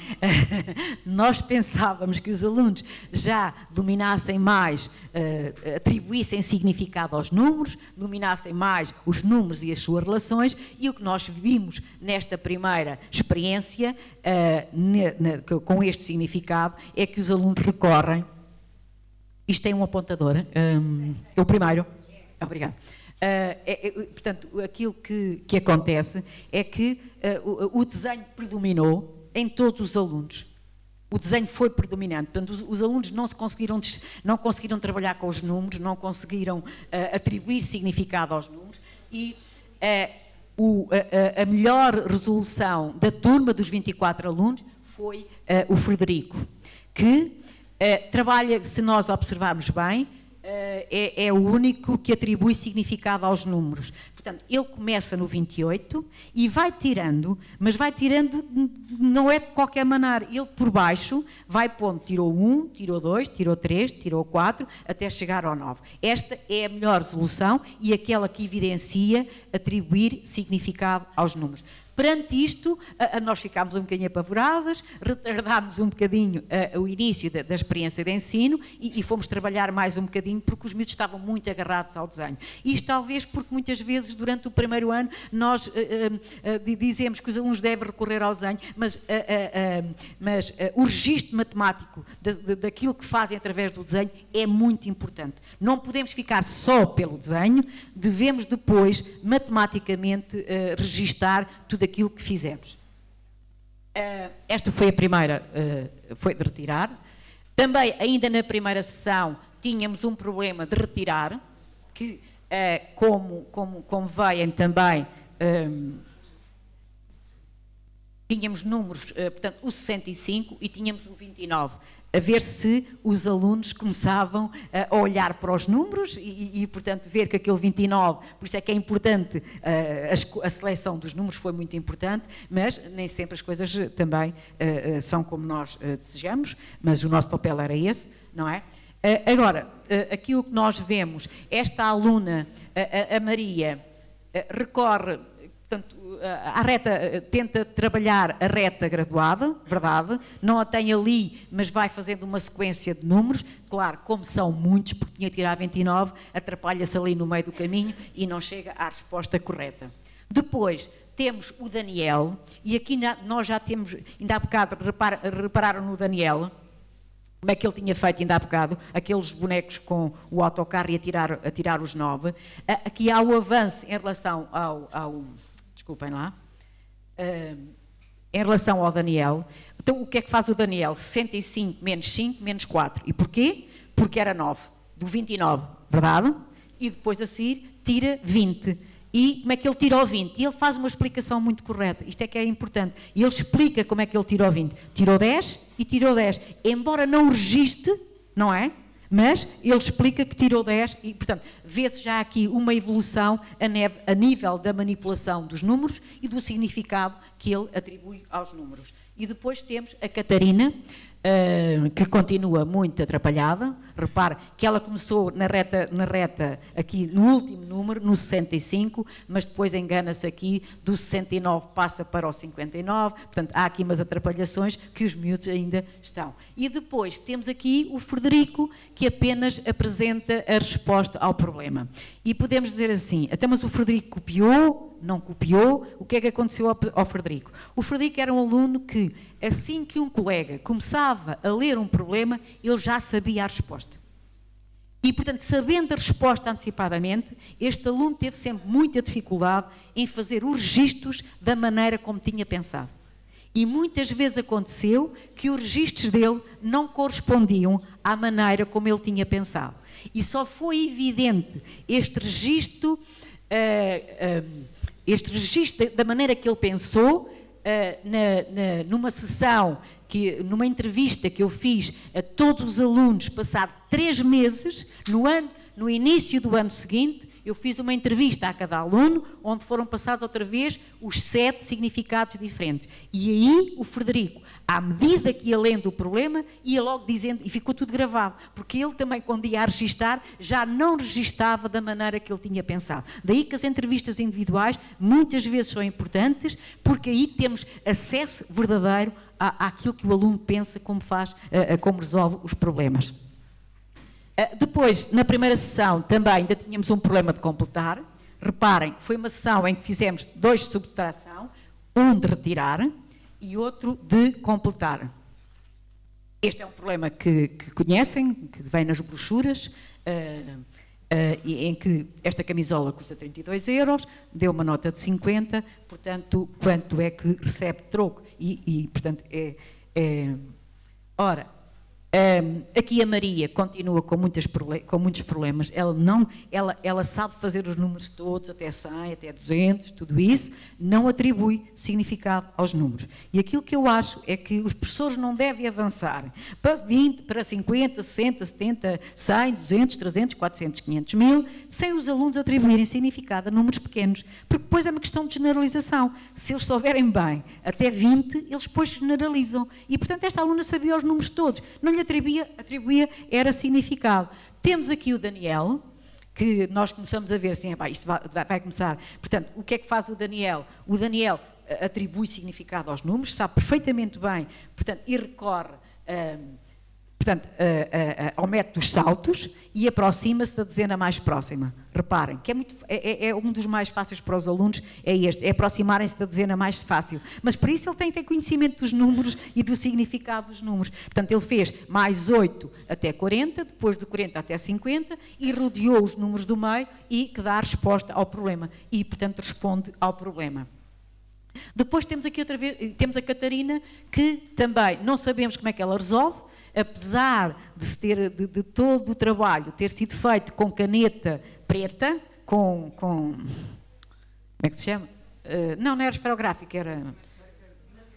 Nós pensávamos que os alunos já dominassem mais, atribuíssem significado aos números, dominassem mais os números e as suas relações, e o que nós vimos nesta primeira experiência, com este significado, é que os alunos recorrem... Isto tem um apontador, é o primeiro. Obrigada. Portanto, aquilo que acontece é que o desenho predominou em todos os alunos. O desenho foi predominante. Portanto, os alunos não conseguiram trabalhar com os números, não conseguiram atribuir significado aos números, e a melhor resolução da turma dos 24 alunos foi o Frederico, que trabalha, se nós observarmos bem, é o único que atribui significado aos números. Portanto, ele começa no 28 e vai tirando, mas vai tirando, não é de qualquer maneira. Ele por baixo vai pondo, tirou 1, tirou 2, tirou 3, tirou 4, até chegar ao 9. Esta é a melhor resolução e aquela que evidencia atribuir significado aos números. Perante isto, nós ficámos um bocadinho apavoradas, retardámos um bocadinho o início da experiência de ensino e fomos trabalhar mais um bocadinho porque os miúdos estavam muito agarrados ao desenho. Isto talvez porque muitas vezes durante o primeiro ano nós dizemos que os alunos devem recorrer ao desenho, mas o registro matemático daquilo que fazem através do desenho é muito importante. Não podemos ficar só pelo desenho, devemos depois matematicamente registar tudo aquilo que fizemos. Esta foi a primeira, foi de retirar. Também, ainda na primeira sessão, tínhamos um problema de retirar, que, como veem também, tínhamos números, portanto, o 65 e tínhamos o 29. A ver se os alunos começavam a olhar para os números e, portanto, ver que aquele 29, por isso é que é importante, a seleção dos números foi muito importante, mas nem sempre as coisas também são como nós desejamos, mas o nosso papel era esse, não é? Agora, aquilo que nós vemos, esta aluna, a Maria, recorre, portanto, a reta, tenta trabalhar a reta graduada, verdade, não a tem ali, mas vai fazendo uma sequência de números, claro, como são muitos, porque tinha que tirar 29, atrapalha-se ali no meio do caminho e não chega à resposta correta. Depois, temos o Daniel, e aqui nós já temos, ainda há bocado, repararam no Daniel, como é que ele tinha feito ainda há bocado, aqueles bonecos com o autocarro e a tirar os 9. Aqui há o avanço em relação desculpem lá, em relação ao Daniel. Então, o que é que faz o Daniel? 65 menos 5 menos 4. E porquê? Porque era 9, do 29, verdade? E depois a seguir tira 20. E como é que ele tira o 20? E ele faz uma explicação muito correta. Isto é que é importante. E ele explica como é que ele tirou o 20. Tirou 10 e tirou 10. Embora não registre, não é? Mas ele explica que tirou 10 e, portanto, vê-se já aqui uma evolução a nível da manipulação dos números e do significado que ele atribui aos números. E depois temos a Catarina, que continua muito atrapalhada. Repare que ela começou na reta aqui no último número, no 65, mas depois engana-se aqui, do 69 passa para o 59, portanto há aqui umas atrapalhações que os miúdos ainda estão. E depois temos aqui o Frederico, que apenas apresenta a resposta ao problema. E podemos dizer assim, até mas o Frederico copiou, não copiou, o que é que aconteceu ao Frederico? O Frederico era um aluno que, assim que um colega começava a ler um problema, ele já sabia a resposta. E, portanto, sabendo a resposta antecipadamente, este aluno teve sempre muita dificuldade em fazer os registros da maneira como tinha pensado. E muitas vezes aconteceu que os registros dele não correspondiam à maneira como ele tinha pensado. E só foi evidente este registro da maneira que ele pensou, numa sessão, numa entrevista que eu fiz a todos os alunos, passado 3 meses, no início do ano seguinte, eu fiz uma entrevista a cada aluno, onde foram passados outra vez os 7 significados diferentes. E aí o Frederico, à medida que ia lendo o problema, ia logo dizendo, e ficou tudo gravado, porque ele também, quando ia a registar, já não registava da maneira que ele tinha pensado. Daí que as entrevistas individuais muitas vezes são importantes, porque aí temos acesso verdadeiro àquilo que o aluno pensa, como resolve os problemas. Depois, na primeira sessão, também ainda tínhamos um problema de completar. Reparem, foi uma sessão em que fizemos 2 de subtração, um de retirar e outro de completar. Este é um problema que conhecem, que vem nas brochuras, em que esta camisola custa 32 €, deu uma nota de 50, portanto, quanto é que recebe troco? Portanto, ora, Aqui a Maria continua com muitos problemas, ela sabe fazer os números todos, até 100, até 200, tudo isso, não atribui significado aos números. E aquilo que eu acho é que os professores não devem avançar para 20, para 50, 60, 70, 100, 200, 300, 400, 500 mil, sem os alunos atribuírem significado a números pequenos, porque depois é uma questão de generalização. Se eles souberem bem até 20, eles depois generalizam. E, portanto, esta aluna sabia os números todos, não lhe atribuía era significado. Temos aqui o Daniel, que nós começamos a ver assim, isto vai começar. Portanto, o que é que faz o Daniel? O Daniel atribui significado aos números, sabe perfeitamente bem, portanto, e recorre ao método dos saltos e aproxima-se da dezena mais próxima. Reparem, que é um dos mais fáceis para os alunos, é aproximarem-se da dezena mais fácil. Mas para isso ele tem que ter conhecimento dos números e do significado dos números. Portanto, ele fez mais 8 até 40, depois de 40 até 50 e rodeou os números do meio e que dá a resposta ao problema. E, portanto, responde ao problema. Depois temos aqui outra vez, temos a Catarina, que também não sabemos como é que ela resolve, apesar de todo o trabalho ter sido feito com caneta preta, como é que se chama? Não era esferográfico, era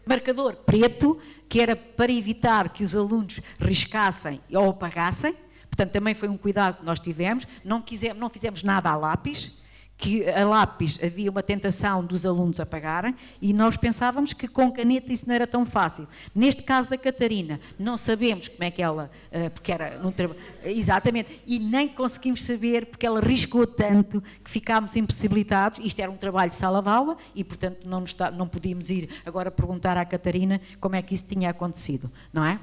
marcador preto, que era para evitar que os alunos riscassem ou apagassem. Portanto, também foi um cuidado que nós tivemos. Não fizemos nada a lápis, que a lápis havia uma tentação dos alunos apagarem e nós pensávamos que com caneta isso não era tão fácil. Neste caso da Catarina, não sabemos como é que ela, porque era num trabalho, exatamente, e nem conseguimos saber porque ela riscou tanto que ficámos impossibilitados. Isto era um trabalho de sala de aula e, portanto, não podíamos ir agora perguntar à Catarina como é que isso tinha acontecido, não é?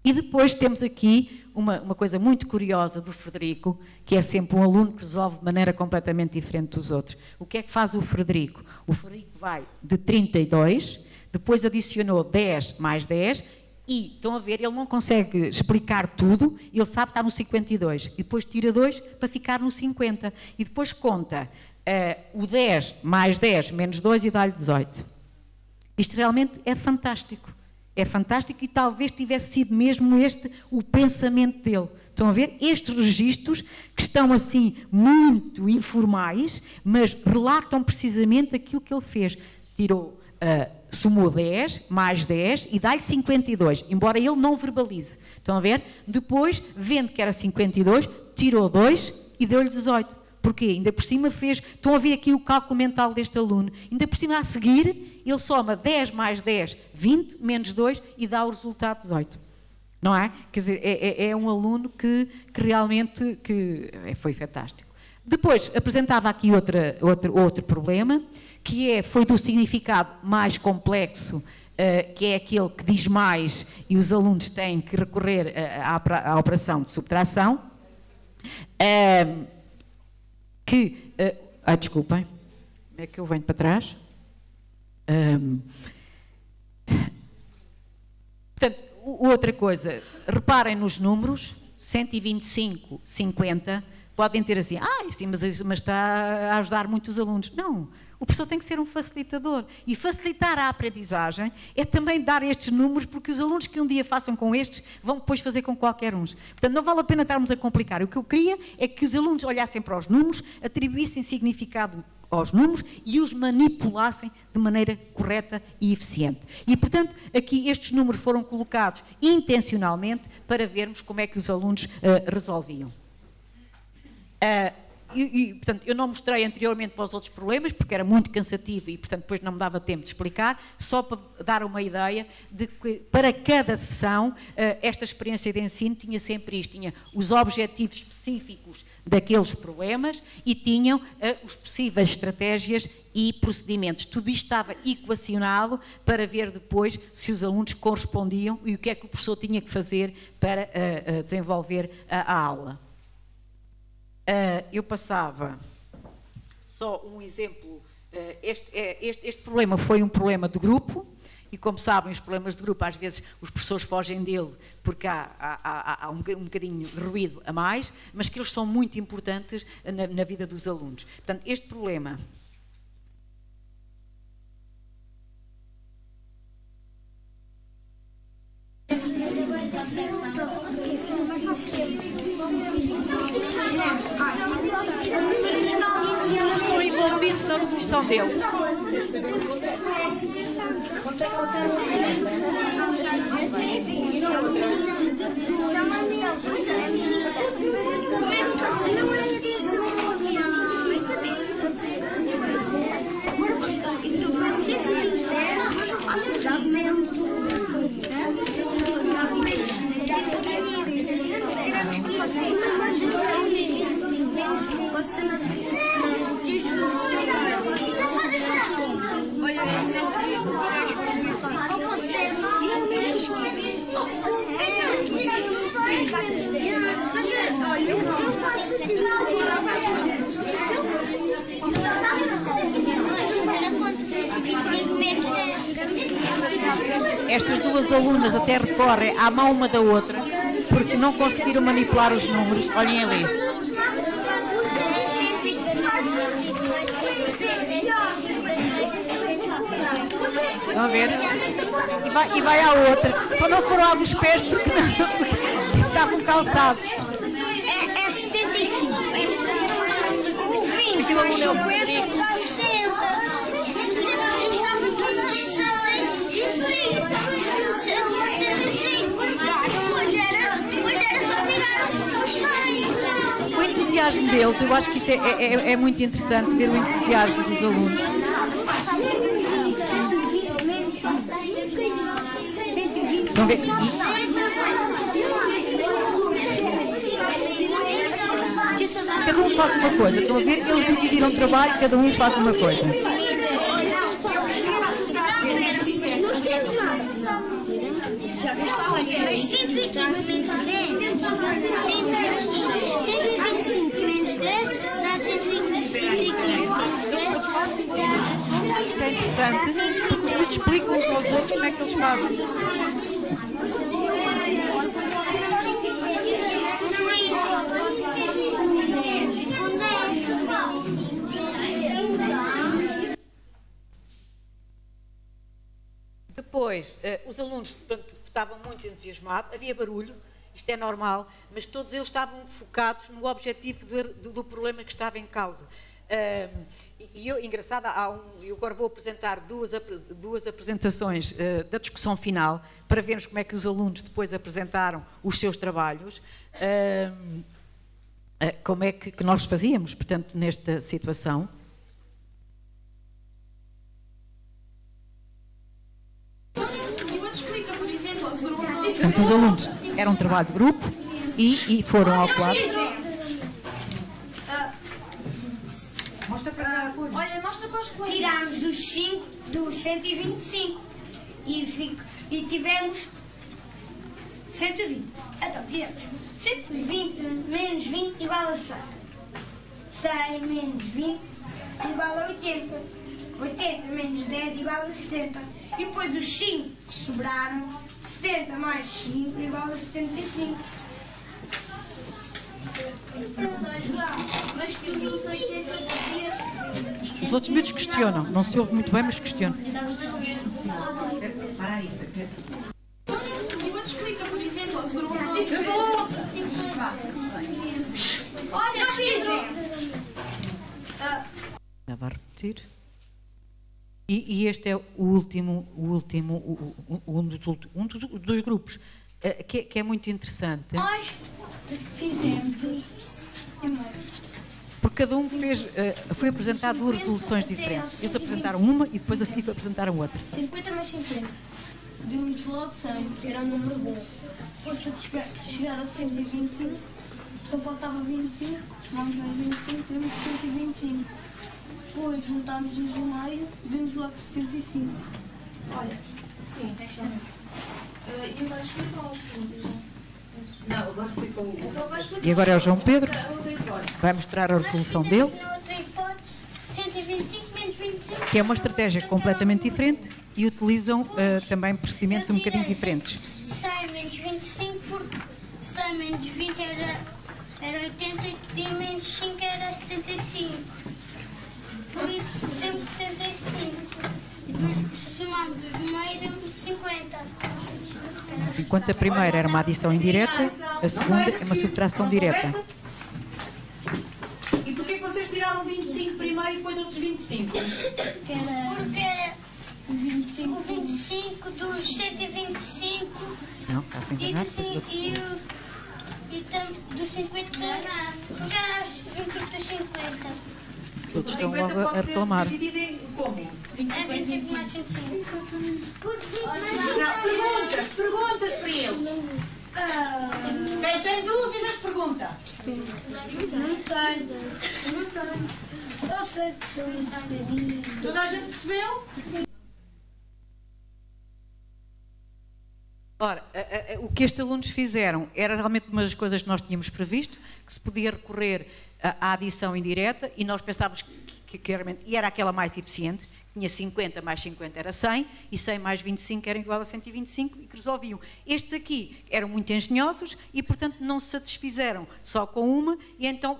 E depois temos aqui uma coisa muito curiosa do Frederico, que é sempre um aluno que resolve de maneira completamente diferente dos outros. O que é que faz o Frederico? O Frederico vai de 32, depois adicionou 10 mais 10, e, estão a ver, ele não consegue explicar tudo, ele sabe que está no 52, e depois tira 2 para ficar no 50, e depois conta o 10 mais 10 menos 2 e dá-lhe 18. Isto realmente é fantástico. É fantástico e talvez tivesse sido mesmo este o pensamento dele. Estão a ver? Estes registros que estão assim muito informais, mas relatam precisamente aquilo que ele fez. Somou 10 mais 10 e dá-lhe 52, embora ele não verbalize. Estão a ver? Depois, vendo que era 52, tirou 2 e deu-lhe 18. Porquê? Ainda por cima estão a ver aqui o cálculo mental deste aluno, ainda por cima a seguir, ele soma 10 mais 10, 20, menos 2 e dá o resultado 18. Não é? Quer dizer, é um aluno que realmente foi fantástico. Depois, apresentava aqui outro problema, que foi do significado mais complexo, que é aquele que diz mais e os alunos têm que recorrer à operação de subtração. Desculpem, como é que eu venho para trás? Portanto, outra coisa, reparem nos números, 125, 50, podem ter assim, sim, mas está a ajudar muito os alunos. Não, o professor tem que ser um facilitador. E facilitar a aprendizagem é também dar estes números, porque os alunos que um dia façam com estes, vão depois fazer com qualquer uns. Portanto, não vale a pena estarmos a complicar. O que eu queria é que os alunos olhassem para os números, atribuíssem significado aos números e os manipulassem de maneira correta e eficiente. E, portanto, aqui estes números foram colocados intencionalmente para vermos como é que os alunos resolviam. Portanto, eu não mostrei anteriormente para os outros problemas, porque era muito cansativo e, portanto, depois não me dava tempo de explicar, só para dar uma ideia de que, para cada sessão, esta experiência de ensino tinha sempre isto, tinha os objetivos específicos daqueles problemas e tinham os possíveis estratégias e procedimentos. Tudo isto estava equacionado para ver depois se os alunos correspondiam e o que é que o professor tinha que fazer para desenvolver a aula. Eu passava só um exemplo. Este problema foi um problema de grupo e, como sabem, os problemas de grupo às vezes os professores fogem dele porque há um bocadinho de ruído a mais, mas que eles são muito importantes na vida dos alunos. Portanto, este problema... Eles estão envolvidos na resolução dele. Estas duas alunas até recorrem à mão uma da outra porque não conseguiram manipular os números. Olhem ali. Estão a ver? E vai à outra. Só não foram aos pés porque estavam calçados. É 75. Aqui o aluno é o Frederico. O entusiasmo deles, eu acho que isto é muito interessante ver o entusiasmo dos alunos. Estão a ver? Cada um faz uma coisa. Estão a ver? Eles dividiram o trabalho, cada um faz uma coisa. Olha, 115 menos 10, 125 menos 10 dá 115. Isto é interessante porque os miúdos explicam uns aos outros como é que eles fazem. Depois, os alunos estavam muito entusiasmados, havia barulho, isto é normal, mas todos eles estavam focados no objetivo do problema que estava em causa. Engraçado, eu agora vou apresentar duas apresentações da discussão final, para vermos como é que os alunos depois apresentaram os seus trabalhos, como é que nós fazíamos, portanto, nesta situação. Portanto, os alunos eram um trabalho de grupo e foram ao quadro. Olha, mostra para os colegas. Tirámos os 5 do 125 e tivemos 120. Então, tivemos 120 menos 20 igual a 100. 100 menos 20 igual a 80. 80 menos 10 igual a 70. E depois os 5 que sobraram, 70 mais 5 igual a 75. Os outros miúdos questionam, não se ouve muito bem, mas questionam. Enquanto explica, por exemplo, olha, nós fizemos. Já vai repetir. E este é o último, um dos grupos, que é muito interessante. Nós fizemos. Porque cada um foi apresentar duas resoluções diferentes. Eles apresentaram uma e depois a seguir apresentaram outra. 50 mais 50. Deu-nos logo 100, que era um número bom. Depois para chegar a 125, só faltava 25. Somámos mais 25, deu-nos 125. Depois juntámos os do meio, deu-nos logo 65. Olha, sim, e agora explicam aos fundos. Não, agora explicam o. E agora é o João Pedro, vai mostrar a resolução dele. Outra hipótese, 125 menos 25. Que é uma estratégia completamente diferente e utilizam também procedimentos um bocadinho diferentes. 100 menos 25, porque 100 menos 20 era 80 e menos 5 era 75. Por isso temos 75. E depois somamos os do meio e demos 50. Enquanto a primeira era uma adição indireta, a segunda é uma subtração direta. E porquê que vocês tiraram 25 primeiro e depois outros 25? Porque era o 25 dos 125 Não, está-se a e enganar. do 50, porque era os 25 dos 50. Todos estão logo a reclamar. Dividido em como? É 25 mais 25. Não, perguntas para ele. Quem tem dúvidas, pergunta. Não tenho. Só sei que são um bocadinho. Toda a gente percebeu? Ora, o que estes alunos fizeram era realmente uma das coisas que nós tínhamos previsto, que se podia recorrer à adição indireta, e nós pensávamos que realmente, e era aquela mais eficiente, tinha 50 mais 50 era 100, e 100 mais 25 era igual a 125, e que resolviam. Estes aqui eram muito engenhosos e, portanto, não se satisfizeram só com uma,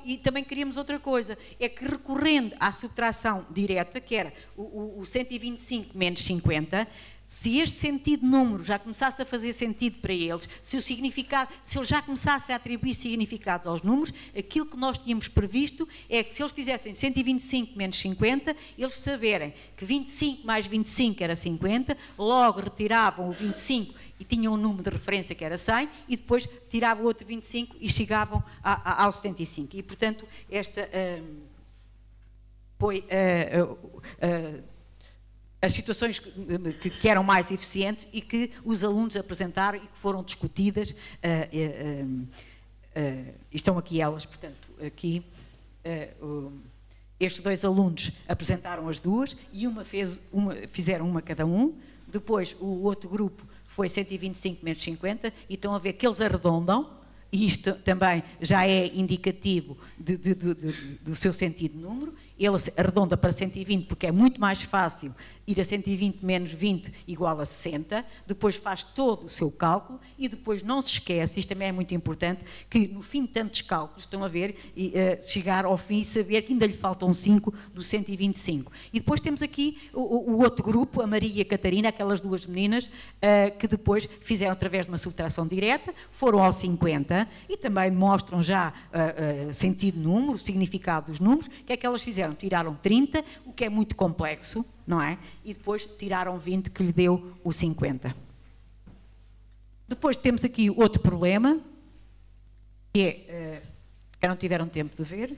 e também queríamos outra coisa, é que recorrendo à subtração direta, que era o 125 menos 50, se este sentido de número já começasse a fazer sentido para eles, se o significado, se eles já começassem a atribuir significados aos números, aquilo que nós tínhamos previsto é que se eles fizessem 125 menos 50, eles saberem que 25 mais 25 era 50, logo retiravam o 25 e tinham um número de referência que era 100, e depois tiravam o outro 25 e chegavam ao 75. E, portanto, esta foi as situações que eram mais eficientes e que os alunos apresentaram e que foram discutidas, estão aqui elas, portanto, aqui estes dois alunos apresentaram as duas e fizeram uma cada um, depois o outro grupo foi 125 menos 50 e estão a ver que eles arredondam, e isto também já é indicativo do seu sentido de número. Ele arredonda para 120 porque é muito mais fácil ir a 120 menos 20 igual a 60, depois faz todo o seu cálculo e depois não se esquece, isto também é muito importante, que no fim de tantos cálculos, estão a ver, chegar ao fim e saber que ainda lhe faltam 5 do 125. E depois temos aqui o outro grupo, a Maria e a Catarina, aquelas duas meninas, que depois fizeram através de uma subtração direta, foram ao 50 e também mostram já sentido de número, significado dos números. O que é que elas fizeram? Tiraram 30, o que é muito complexo, não é? E depois tiraram 20, que lhe deu o 50. Depois temos aqui outro problema, que é, que não tiveram tempo de ver,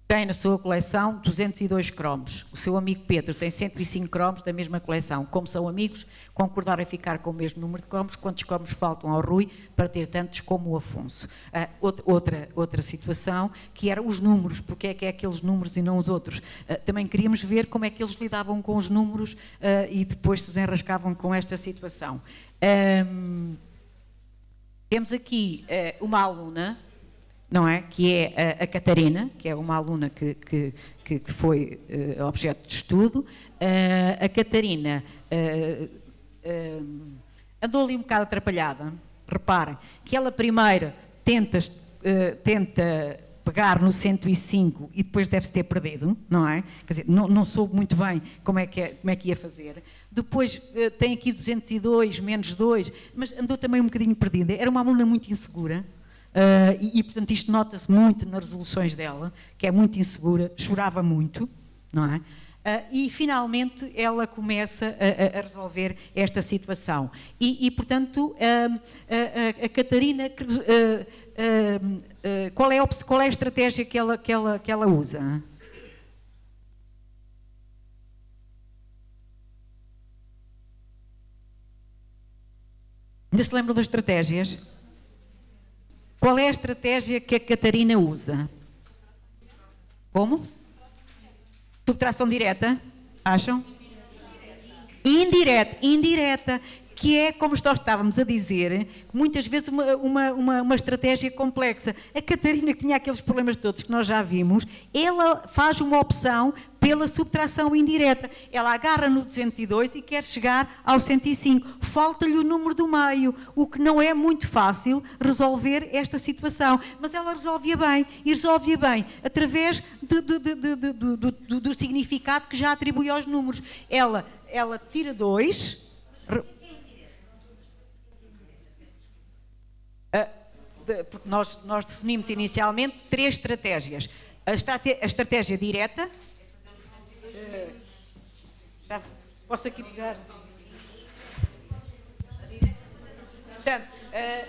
tem na sua coleção 202 cromos. O seu amigo Pedro tem 105 cromos da mesma coleção. Como são amigos, concordaram em ficar com o mesmo número de cromos. Quantos cromos faltam ao Rui para ter tantos como o Afonso? Outra situação, que era os números. Porque é que é aqueles números e não os outros? Também queríamos ver como é que eles lidavam com os números e depois se desenrascavam com esta situação. Temos aqui uma aluna, não é? Que é a Catarina, que é uma aluna que foi objeto de estudo. A Catarina andou ali um bocado atrapalhada. Reparem que ela primeiro tenta pegar no 105 e depois deve-se ter perdido, não é? Quer dizer, não soube muito bem como é que ia fazer. Depois tem aqui 202 menos 2, mas andou também um bocadinho perdida. Era uma aluna muito insegura. Portanto, isto nota-se muito nas resoluções dela, que é muito insegura, chorava muito, não é? E, finalmente, ela começa a resolver esta situação. Portanto, a Catarina, qual é a estratégia que ela usa? Ainda se lembram das estratégias? Qual é a estratégia que a Catarina usa? Como? Subtração direta? Acham? Indireta, que é, como nós estávamos a dizer, muitas vezes uma estratégia complexa. A Catarina, que tinha aqueles problemas todos que nós já vimos, ela faz uma opção pela subtração indireta. Ela agarra no 202 e quer chegar ao 105. Falta-lhe o número do meio, o que não é muito fácil resolver esta situação. Mas ela resolvia bem, e resolvia bem através do significado que já atribui aos números. Ela tira 2... Porque nós definimos inicialmente 3 estratégias. A estratégia direta... Já posso aqui pegar... Portanto,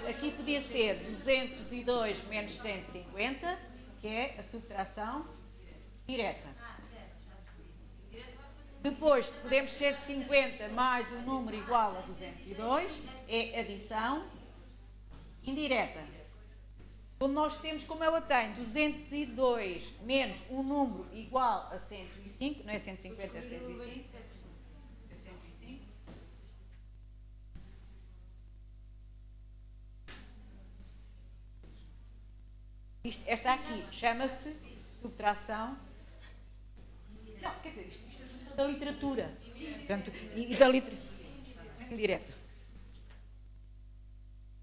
aqui podia ser 202 menos 150, que é a subtração direta. Depois, podemos 150 mais um número igual a 202, é adição indireta. Quando nós temos, como ela tem, 202 menos um número igual a 105, não é 150, é 105. É 105. Esta aqui chama-se subtração. Não, quer dizer, isto é da literatura. Portanto, e da literatura indireta.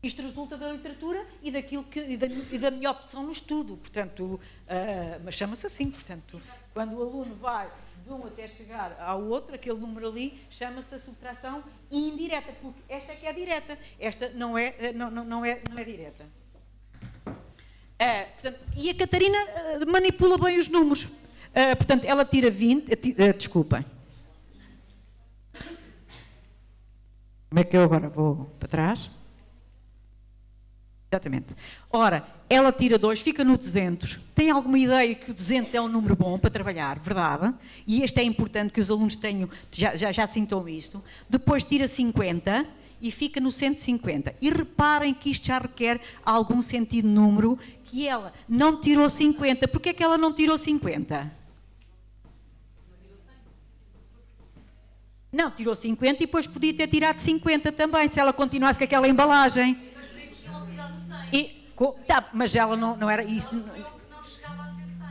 Isto resulta da literatura e daquilo e da minha opção no estudo, portanto, mas chama-se assim, portanto, quando o aluno vai de um até chegar ao outro, aquele número ali, chama-se a subtração indireta, porque esta é que é direta, esta não é direta. Portanto, e a Catarina manipula bem os números, portanto, ela tira 20, desculpem. Como é que eu agora vou para trás? Exatamente. Ora, ela tira 2, fica no 200. Tem alguma ideia que o 200 é um número bom para trabalhar, verdade? E este é importante que os alunos tenham, já sintam isto. Depois tira 50 e fica no 150. E reparem que isto já requer algum sentido de número, que ela não tirou 50. Porquê é que ela não tirou 50? Não, tirou 50 e depois podia ter tirado 50 também, se ela continuasse com aquela embalagem. Mas ela não era isso.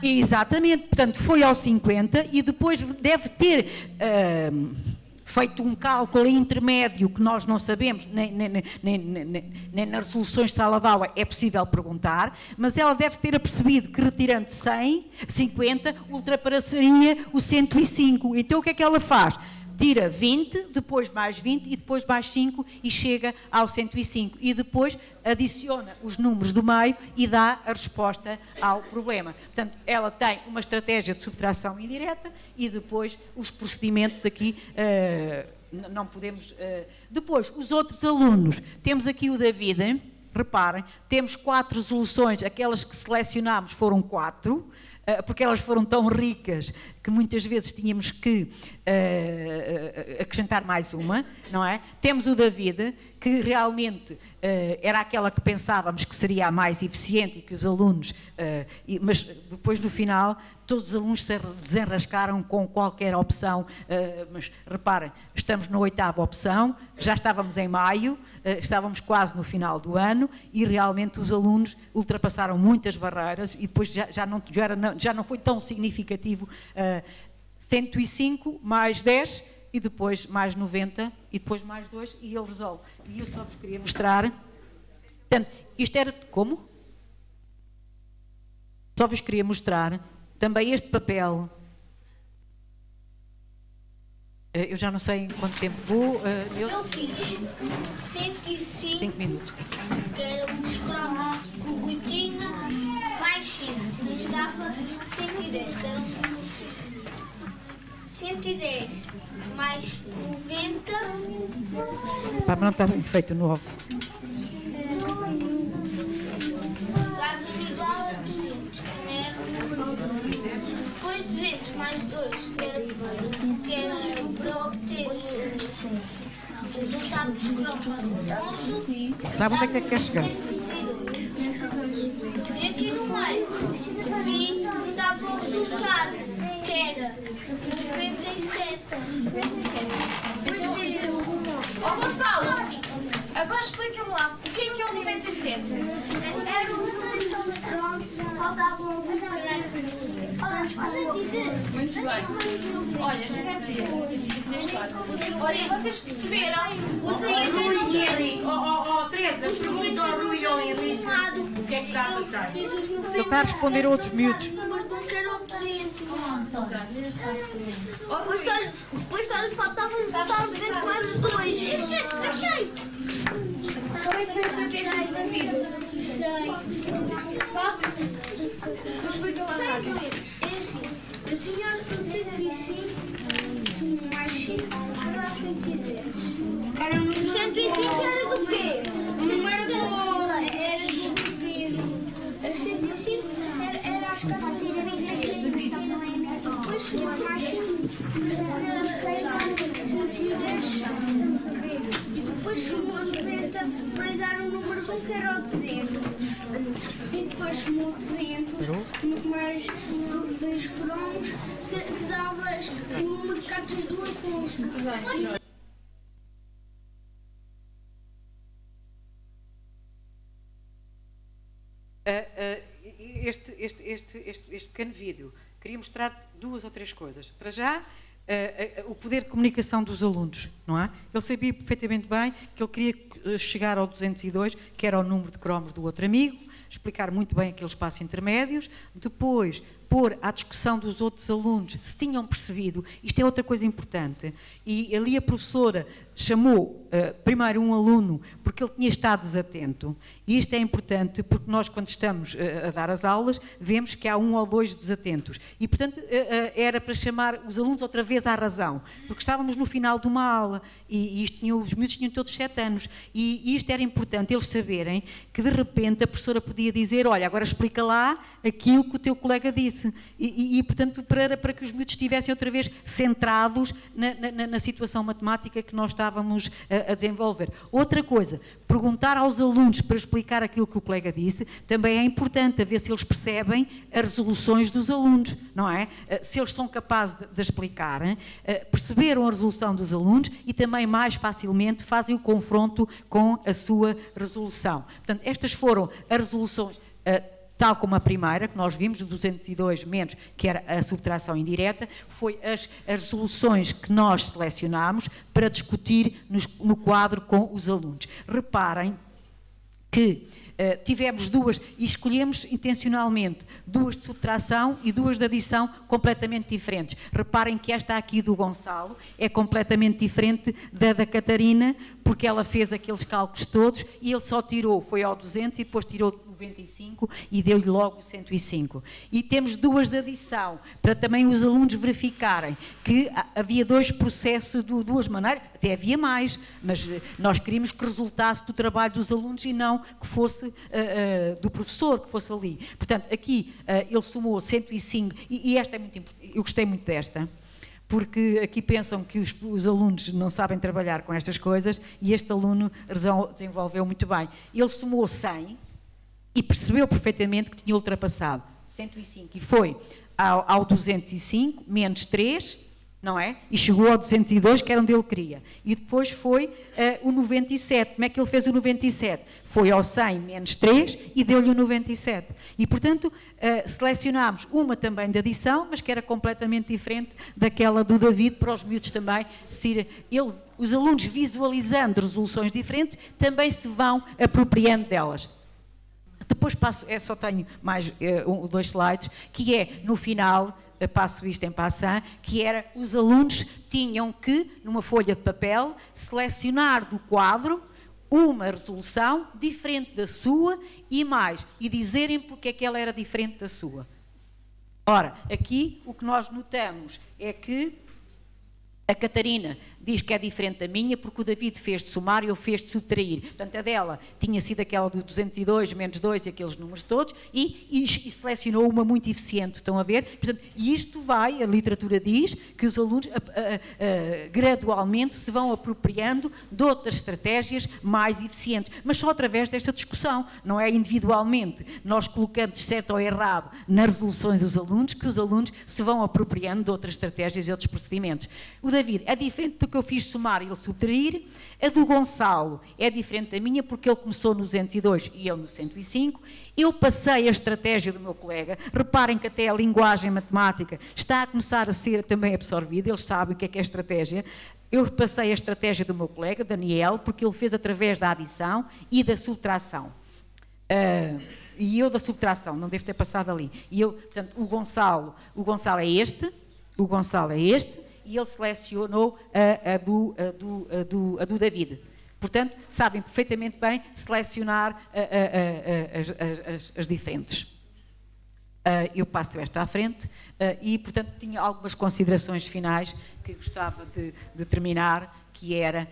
Exatamente, portanto foi aos 50 e depois deve ter feito um cálculo intermédio que nós não sabemos, nem nas resoluções de sala de aula é possível perguntar, mas ela deve ter apercebido que retirando 50 ultrapassaria o 105. Então o que é que ela faz? Tira 20, depois mais 20 e depois mais 5 e chega ao 105. E depois adiciona os números do meio e dá a resposta ao problema. Portanto, ela tem uma estratégia de subtração indireta e depois os procedimentos aqui não podemos... Depois, os outros alunos. Temos aqui o David, reparem, temos 4 resoluções, aquelas que selecionámos foram 4, porque elas foram tão ricas que muitas vezes tínhamos que acrescentar mais uma, não é? Temos o David, que realmente era aquela que pensávamos que seria a mais eficiente e que os alunos, mas depois no final todos os alunos se desenrascaram com qualquer opção, mas reparem, estamos na 8ª opção, já estávamos em maio, estávamos quase no final do ano e realmente os alunos ultrapassaram muitas barreiras e depois já não foi tão significativo. 105 mais 10 e depois mais 90 e depois mais 2 e ele resolve. E eu só vos queria mostrar. Portanto, isto era como? Só vos queria mostrar também este papel. Eu já não sei em quanto tempo vou. Eu fiz 105. 5 minutos. Que era mostrar com rotina mais 5. Mas dava 110, que era 110 mais 90. Pá, mas não está bem feito novo. Dava igual a 200. Depois 200 mais 2, que era para obter o resultado dos cromos. Sabe onde é que quer chegar? E aqui no meio, vi que dava o resultado, que era 97. Ó Gonçalo! Agora explica-me lá, o que é o 97? Era o número pronto, faltavam alguns muito bem. Olha, chega aqui, olha, vocês perceberam? Teresa, pergunta ao Rui e ao Henrique o que é que está a passar. Ele está a responder a outros miúdos. Depois só nos faltavam os 94 os dois. Achei! Qual é que foi a estratégia da vida? Sei. Sabes? Mas explica lá rápido. É assim, eu tinha o 105, mais 5, para dar 110. Era o 105 era do quê? O número era do Pedro. A 105 era as cartas de depois se mais 110. E depois chamou a 90 para dar um número bom que era o 200. E depois chamou o 200, mais 2 cromos, que dava o número de cartas do Afonso. Este pequeno vídeo queria mostrar 2 ou 3 coisas. Para já, o poder de comunicação dos alunos, não é? Ele sabia perfeitamente bem que ele queria chegar ao 202, que era o número de cromos do outro amigo, explicar muito bem aqueles passos intermédios, depois pôr à discussão dos outros alunos se tinham percebido. Isto é outra coisa importante. E ali a professora chamou primeiro um aluno porque ele tinha estado desatento. E isto é importante porque nós, quando estamos a dar as aulas, vemos que há 1 ou 2 desatentos. E, portanto, era para chamar os alunos outra vez à razão. Porque estávamos no final de uma aula e os miúdos tinham todos 7 anos. E isto era importante, eles saberem que, de repente, a professora podia dizer: olha, agora explica lá aquilo que o teu colega disse. E portanto, para que os miúdos estivessem outra vez centrados na situação matemática que nós estávamos a desenvolver. Outra coisa, perguntar aos alunos para explicar aquilo que o colega disse, também é importante, a ver se eles percebem as resoluções dos alunos, não é? Se eles são capazes de explicar, perceberam a resolução dos alunos e também mais facilmente fazem o confronto com a sua resolução. Portanto, estas foram as resoluções, tal como a primeira, que nós vimos, 202 menos, que era a subtração indireta, foi as resoluções que nós selecionámos para discutir no quadro com os alunos. Reparem que tivemos 2, e escolhemos intencionalmente 2 de subtração e 2 de adição completamente diferentes. Reparem que esta aqui do Gonçalo é completamente diferente da Catarina, porque ela fez aqueles cálculos todos e ele só tirou, foi ao 200 e depois tirou 95 e deu-lhe logo 105. E temos 2 de adição, para também os alunos verificarem que havia 2 processos de 2 maneiras, até havia mais, mas nós queríamos que resultasse do trabalho dos alunos e não que fosse do professor, que fosse ali. Portanto, aqui ele somou 105, e esta é muito importante, eu gostei muito desta, porque aqui pensam que os alunos não sabem trabalhar com estas coisas, e este aluno desenvolveu muito bem. Ele somou 100 e percebeu perfeitamente que tinha ultrapassado 105 e foi ao 205, menos 3, não é? E chegou ao 202, que era onde ele queria. E depois foi o 97. Como é que ele fez o 97? Foi ao 100 menos 3 e deu-lhe o 97. E, portanto, selecionámos uma também de adição, mas que era completamente diferente daquela do David, para os miúdos também. Os alunos, visualizando resoluções diferentes, também se vão apropriando delas. Depois passo, só tenho mais 2 slides, que é, no final, passo isto em passant, que era, os alunos tinham que, numa folha de papel, selecionar do quadro uma resolução diferente da sua e dizerem porque é que ela era diferente da sua. Ora, aqui o que nós notamos é que a Catarina diz que é diferente da minha porque o David fez de somar e eu fez de subtrair. Portanto, a dela tinha sido aquela do 202, menos 2 e aqueles números todos e selecionou uma muito eficiente, estão a ver? Portanto, e isto vai, a literatura diz, que os alunos gradualmente se vão apropriando de outras estratégias mais eficientes, mas só através desta discussão, não é individualmente, nós colocando certo ou errado nas resoluções dos alunos, que os alunos se vão apropriando de outras estratégias e outros procedimentos. O David é diferente do que eu fiz somar e ele subtrair. A do Gonçalo é diferente da minha, porque ele começou no 202 e eu no 105. Eu passei a estratégia do meu colega. Reparem que até a linguagem matemática está a começar a ser também absorvida, eles sabem o que é estratégia. Eu passei a estratégia do meu colega, Daniel, porque ele fez através da adição e da subtração. E eu da subtração, não devo ter passado ali. E eu, portanto, o Gonçalo é este, e ele selecionou a do David. Portanto, sabem perfeitamente bem selecionar as diferentes. Eu passo esta à frente e, portanto, tinha algumas considerações finais que gostava de terminar, que era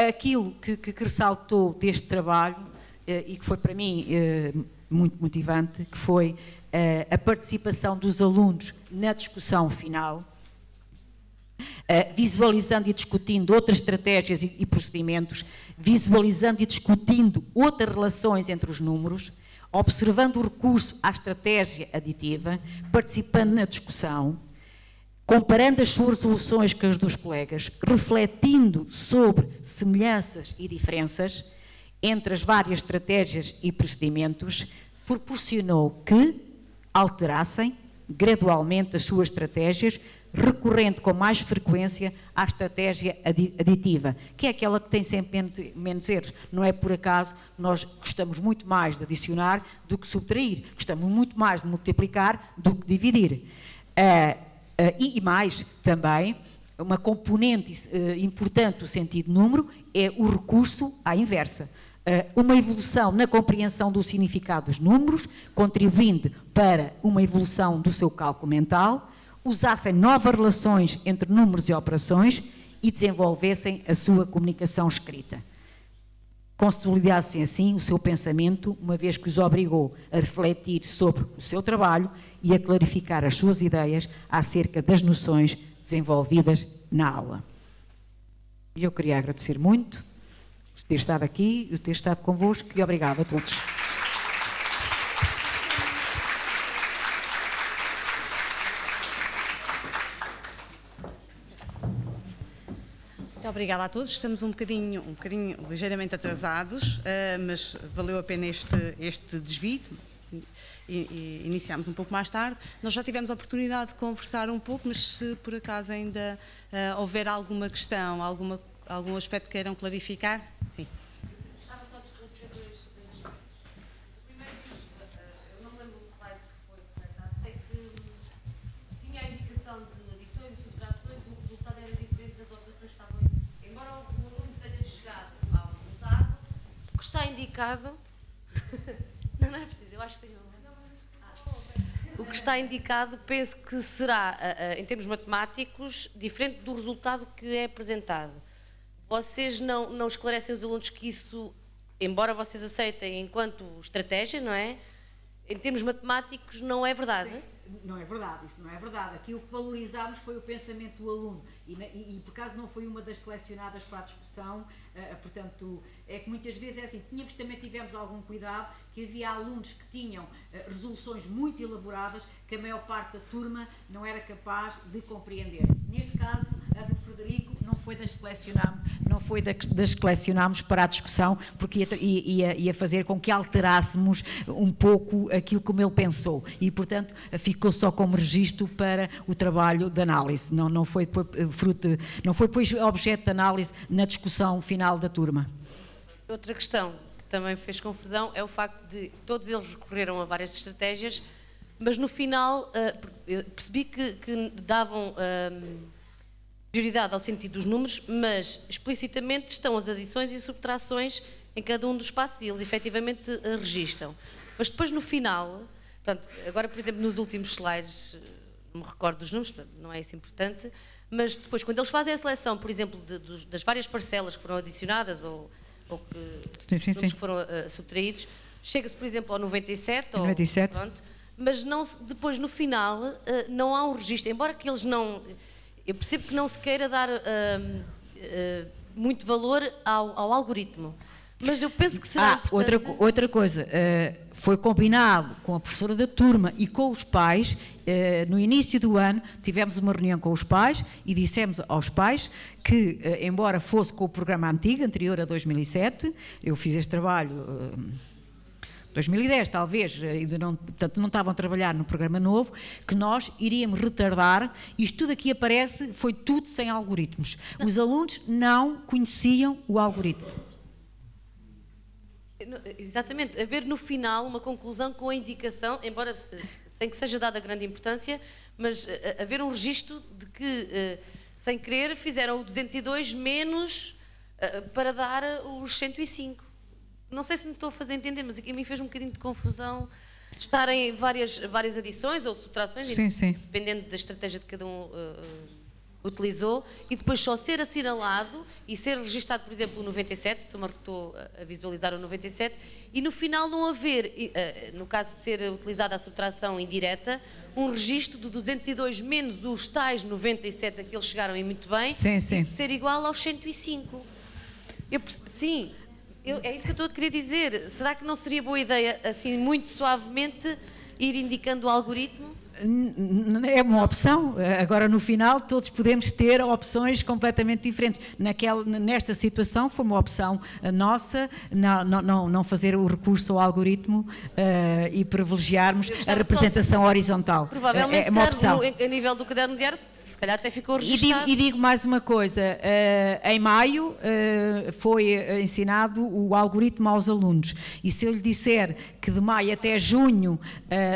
aquilo que ressaltou deste trabalho e que foi para mim muito motivante, que foi a participação dos alunos na discussão final, visualizando e discutindo outras estratégias e procedimentos, visualizando e discutindo outras relações entre os números, observando o recurso à estratégia aditiva, participando na discussão, comparando as suas resoluções com as dos colegas, refletindo sobre semelhanças e diferenças entre as várias estratégias e procedimentos, proporcionou que alterassem gradualmente as suas estratégias, recorrendo com mais frequência à estratégia aditiva, que é aquela que tem sempre menos erros. Não é por acaso que nós gostamos muito mais de adicionar do que subtrair, gostamos muito mais de multiplicar do que dividir. E mais também, uma componente importante do sentido número é o recurso à inversa. Uma evolução na compreensão do significado dos números, contribuindo para uma evolução do seu cálculo mental, usassem novas relações entre números e operações e desenvolvessem a sua comunicação escrita. Consolidassem assim o seu pensamento, uma vez que os obrigou a refletir sobre o seu trabalho e a clarificar as suas ideias acerca das noções desenvolvidas na aula. E eu queria agradecer muito por ter estado aqui e ter estado convosco e obrigado a todos. Muito obrigada a todos. Estamos um bocadinho ligeiramente atrasados, mas valeu a pena este desvio. Iniciámos um pouco mais tarde. Nós já tivemos a oportunidade de conversar um pouco, mas se por acaso ainda houver alguma questão, algum aspecto que queiram clarificar? Sim. Gostava só de esclarecer dois aspectos. O primeiro diz, eu não me lembro do slide que foi projetado, sei que se tinha a indicação de adições e subtrações, o resultado era diferente das operações que estavam em. Embora o aluno tenha chegado ao resultado, o que está indicado. Não é preciso, eu acho que tenho. O que está indicado, penso que será, em termos matemáticos, diferente do resultado que é apresentado. Vocês não esclarecem os alunos que isso, embora vocês aceitem enquanto estratégia, não é? Em termos matemáticos, não é verdade? Não é verdade, isso não é verdade. Aqui o que valorizámos foi o pensamento do aluno e por acaso não foi uma das selecionadas para a discussão, portanto, é que muitas vezes é assim, também tivemos algum cuidado, que havia alunos que tinham resoluções muito elaboradas que a maior parte da turma não era capaz de compreender. Neste caso, a do Frederico não foi das que selecionámos para a discussão, porque ia fazer com que alterássemos um pouco aquilo como ele pensou e, portanto, ficou só como registro para o trabalho de análise, não foi depois objeto de análise na discussão final da turma. Outra questão que também fez confusão é o facto de todos eles recorreram a várias estratégias, mas no final percebi que davam prioridade ao sentido dos números, mas explicitamente estão as adições e subtrações em cada um dos passos e eles efetivamente registam. Mas depois no final, portanto, agora por exemplo nos últimos slides, não me recordo dos números, não é isso importante, mas depois quando eles fazem a seleção, por exemplo, das várias parcelas que foram adicionadas ou que, sim. que foram subtraídos, chega-se por exemplo ao 97, pronto, mas não, depois no final não há um registro, embora que eles não... Eu percebo que não se queira dar muito valor ao algoritmo, Mas eu penso que será importante... Outra coisa, foi combinado com a professora da turma e com os pais, no início do ano, tivemos uma reunião com os pais e dissemos aos pais que, embora fosse com o programa antigo, anterior a 2007, eu fiz este trabalho... 2010 talvez, portanto não estavam a trabalhar no programa novo, que nós iríamos retardar, isto tudo aqui aparece, foi tudo sem algoritmos. Os alunos não conheciam o algoritmo. Exatamente, haver no final uma conclusão com a indicação, embora sem que seja dada grande importância, mas haver um registro de que, sem querer, fizeram o 202 menos para dar os 105. Não sei se me estou a fazer entender, mas aqui a mim fez um bocadinho de confusão estarem várias adições ou subtrações, sim. dependendo da estratégia que cada um utilizou, e depois só ser assinalado e ser registado, por exemplo, o 97, estou a visualizar o 97, e no final não haver, no caso de ser utilizada a subtração indireta, um registro do 202 menos os tais 97 a que eles chegaram e muito bem, sim. E ser igual aos 105. Sim. É isso que eu estou a querer dizer. Será que não seria boa ideia, assim, muito suavemente, ir indicando o algoritmo? É uma opção. Agora, no final, todos podemos ter opções completamente diferentes. Nesta situação, foi uma opção nossa não fazer o recurso ao algoritmo e privilegiarmos a representação horizontal. Provavelmente, é uma opção. A nível do caderno diário, se calhar até ficou registado. E digo mais uma coisa, em maio foi ensinado o algoritmo aos alunos, e se eu lhe disser que de maio até junho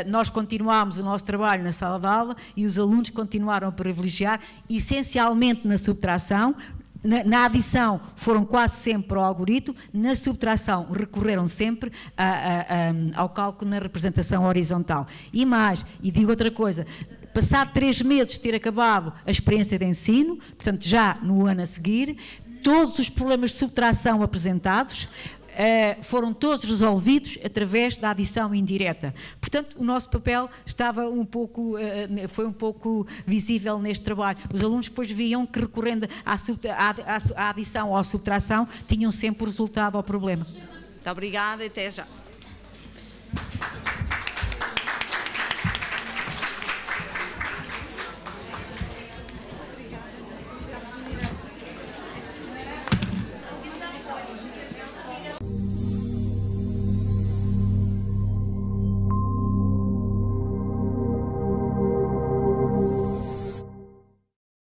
nós continuámos o nosso trabalho na sala de aula e os alunos continuaram a privilegiar, essencialmente na subtração, na adição foram quase sempre para o algoritmo, na subtração recorreram sempre ao cálculo na representação horizontal. E mais, e digo outra coisa, passado 3 meses de ter acabado a experiência de ensino, portanto já no ano a seguir, todos os problemas de subtração apresentados foram todos resolvidos através da adição indireta. Portanto, o nosso papel estava foi um pouco visível neste trabalho. Os alunos depois viam que, recorrendo à adição ou à subtração, tinham sempre o resultado ao problema. Muito obrigada e até já.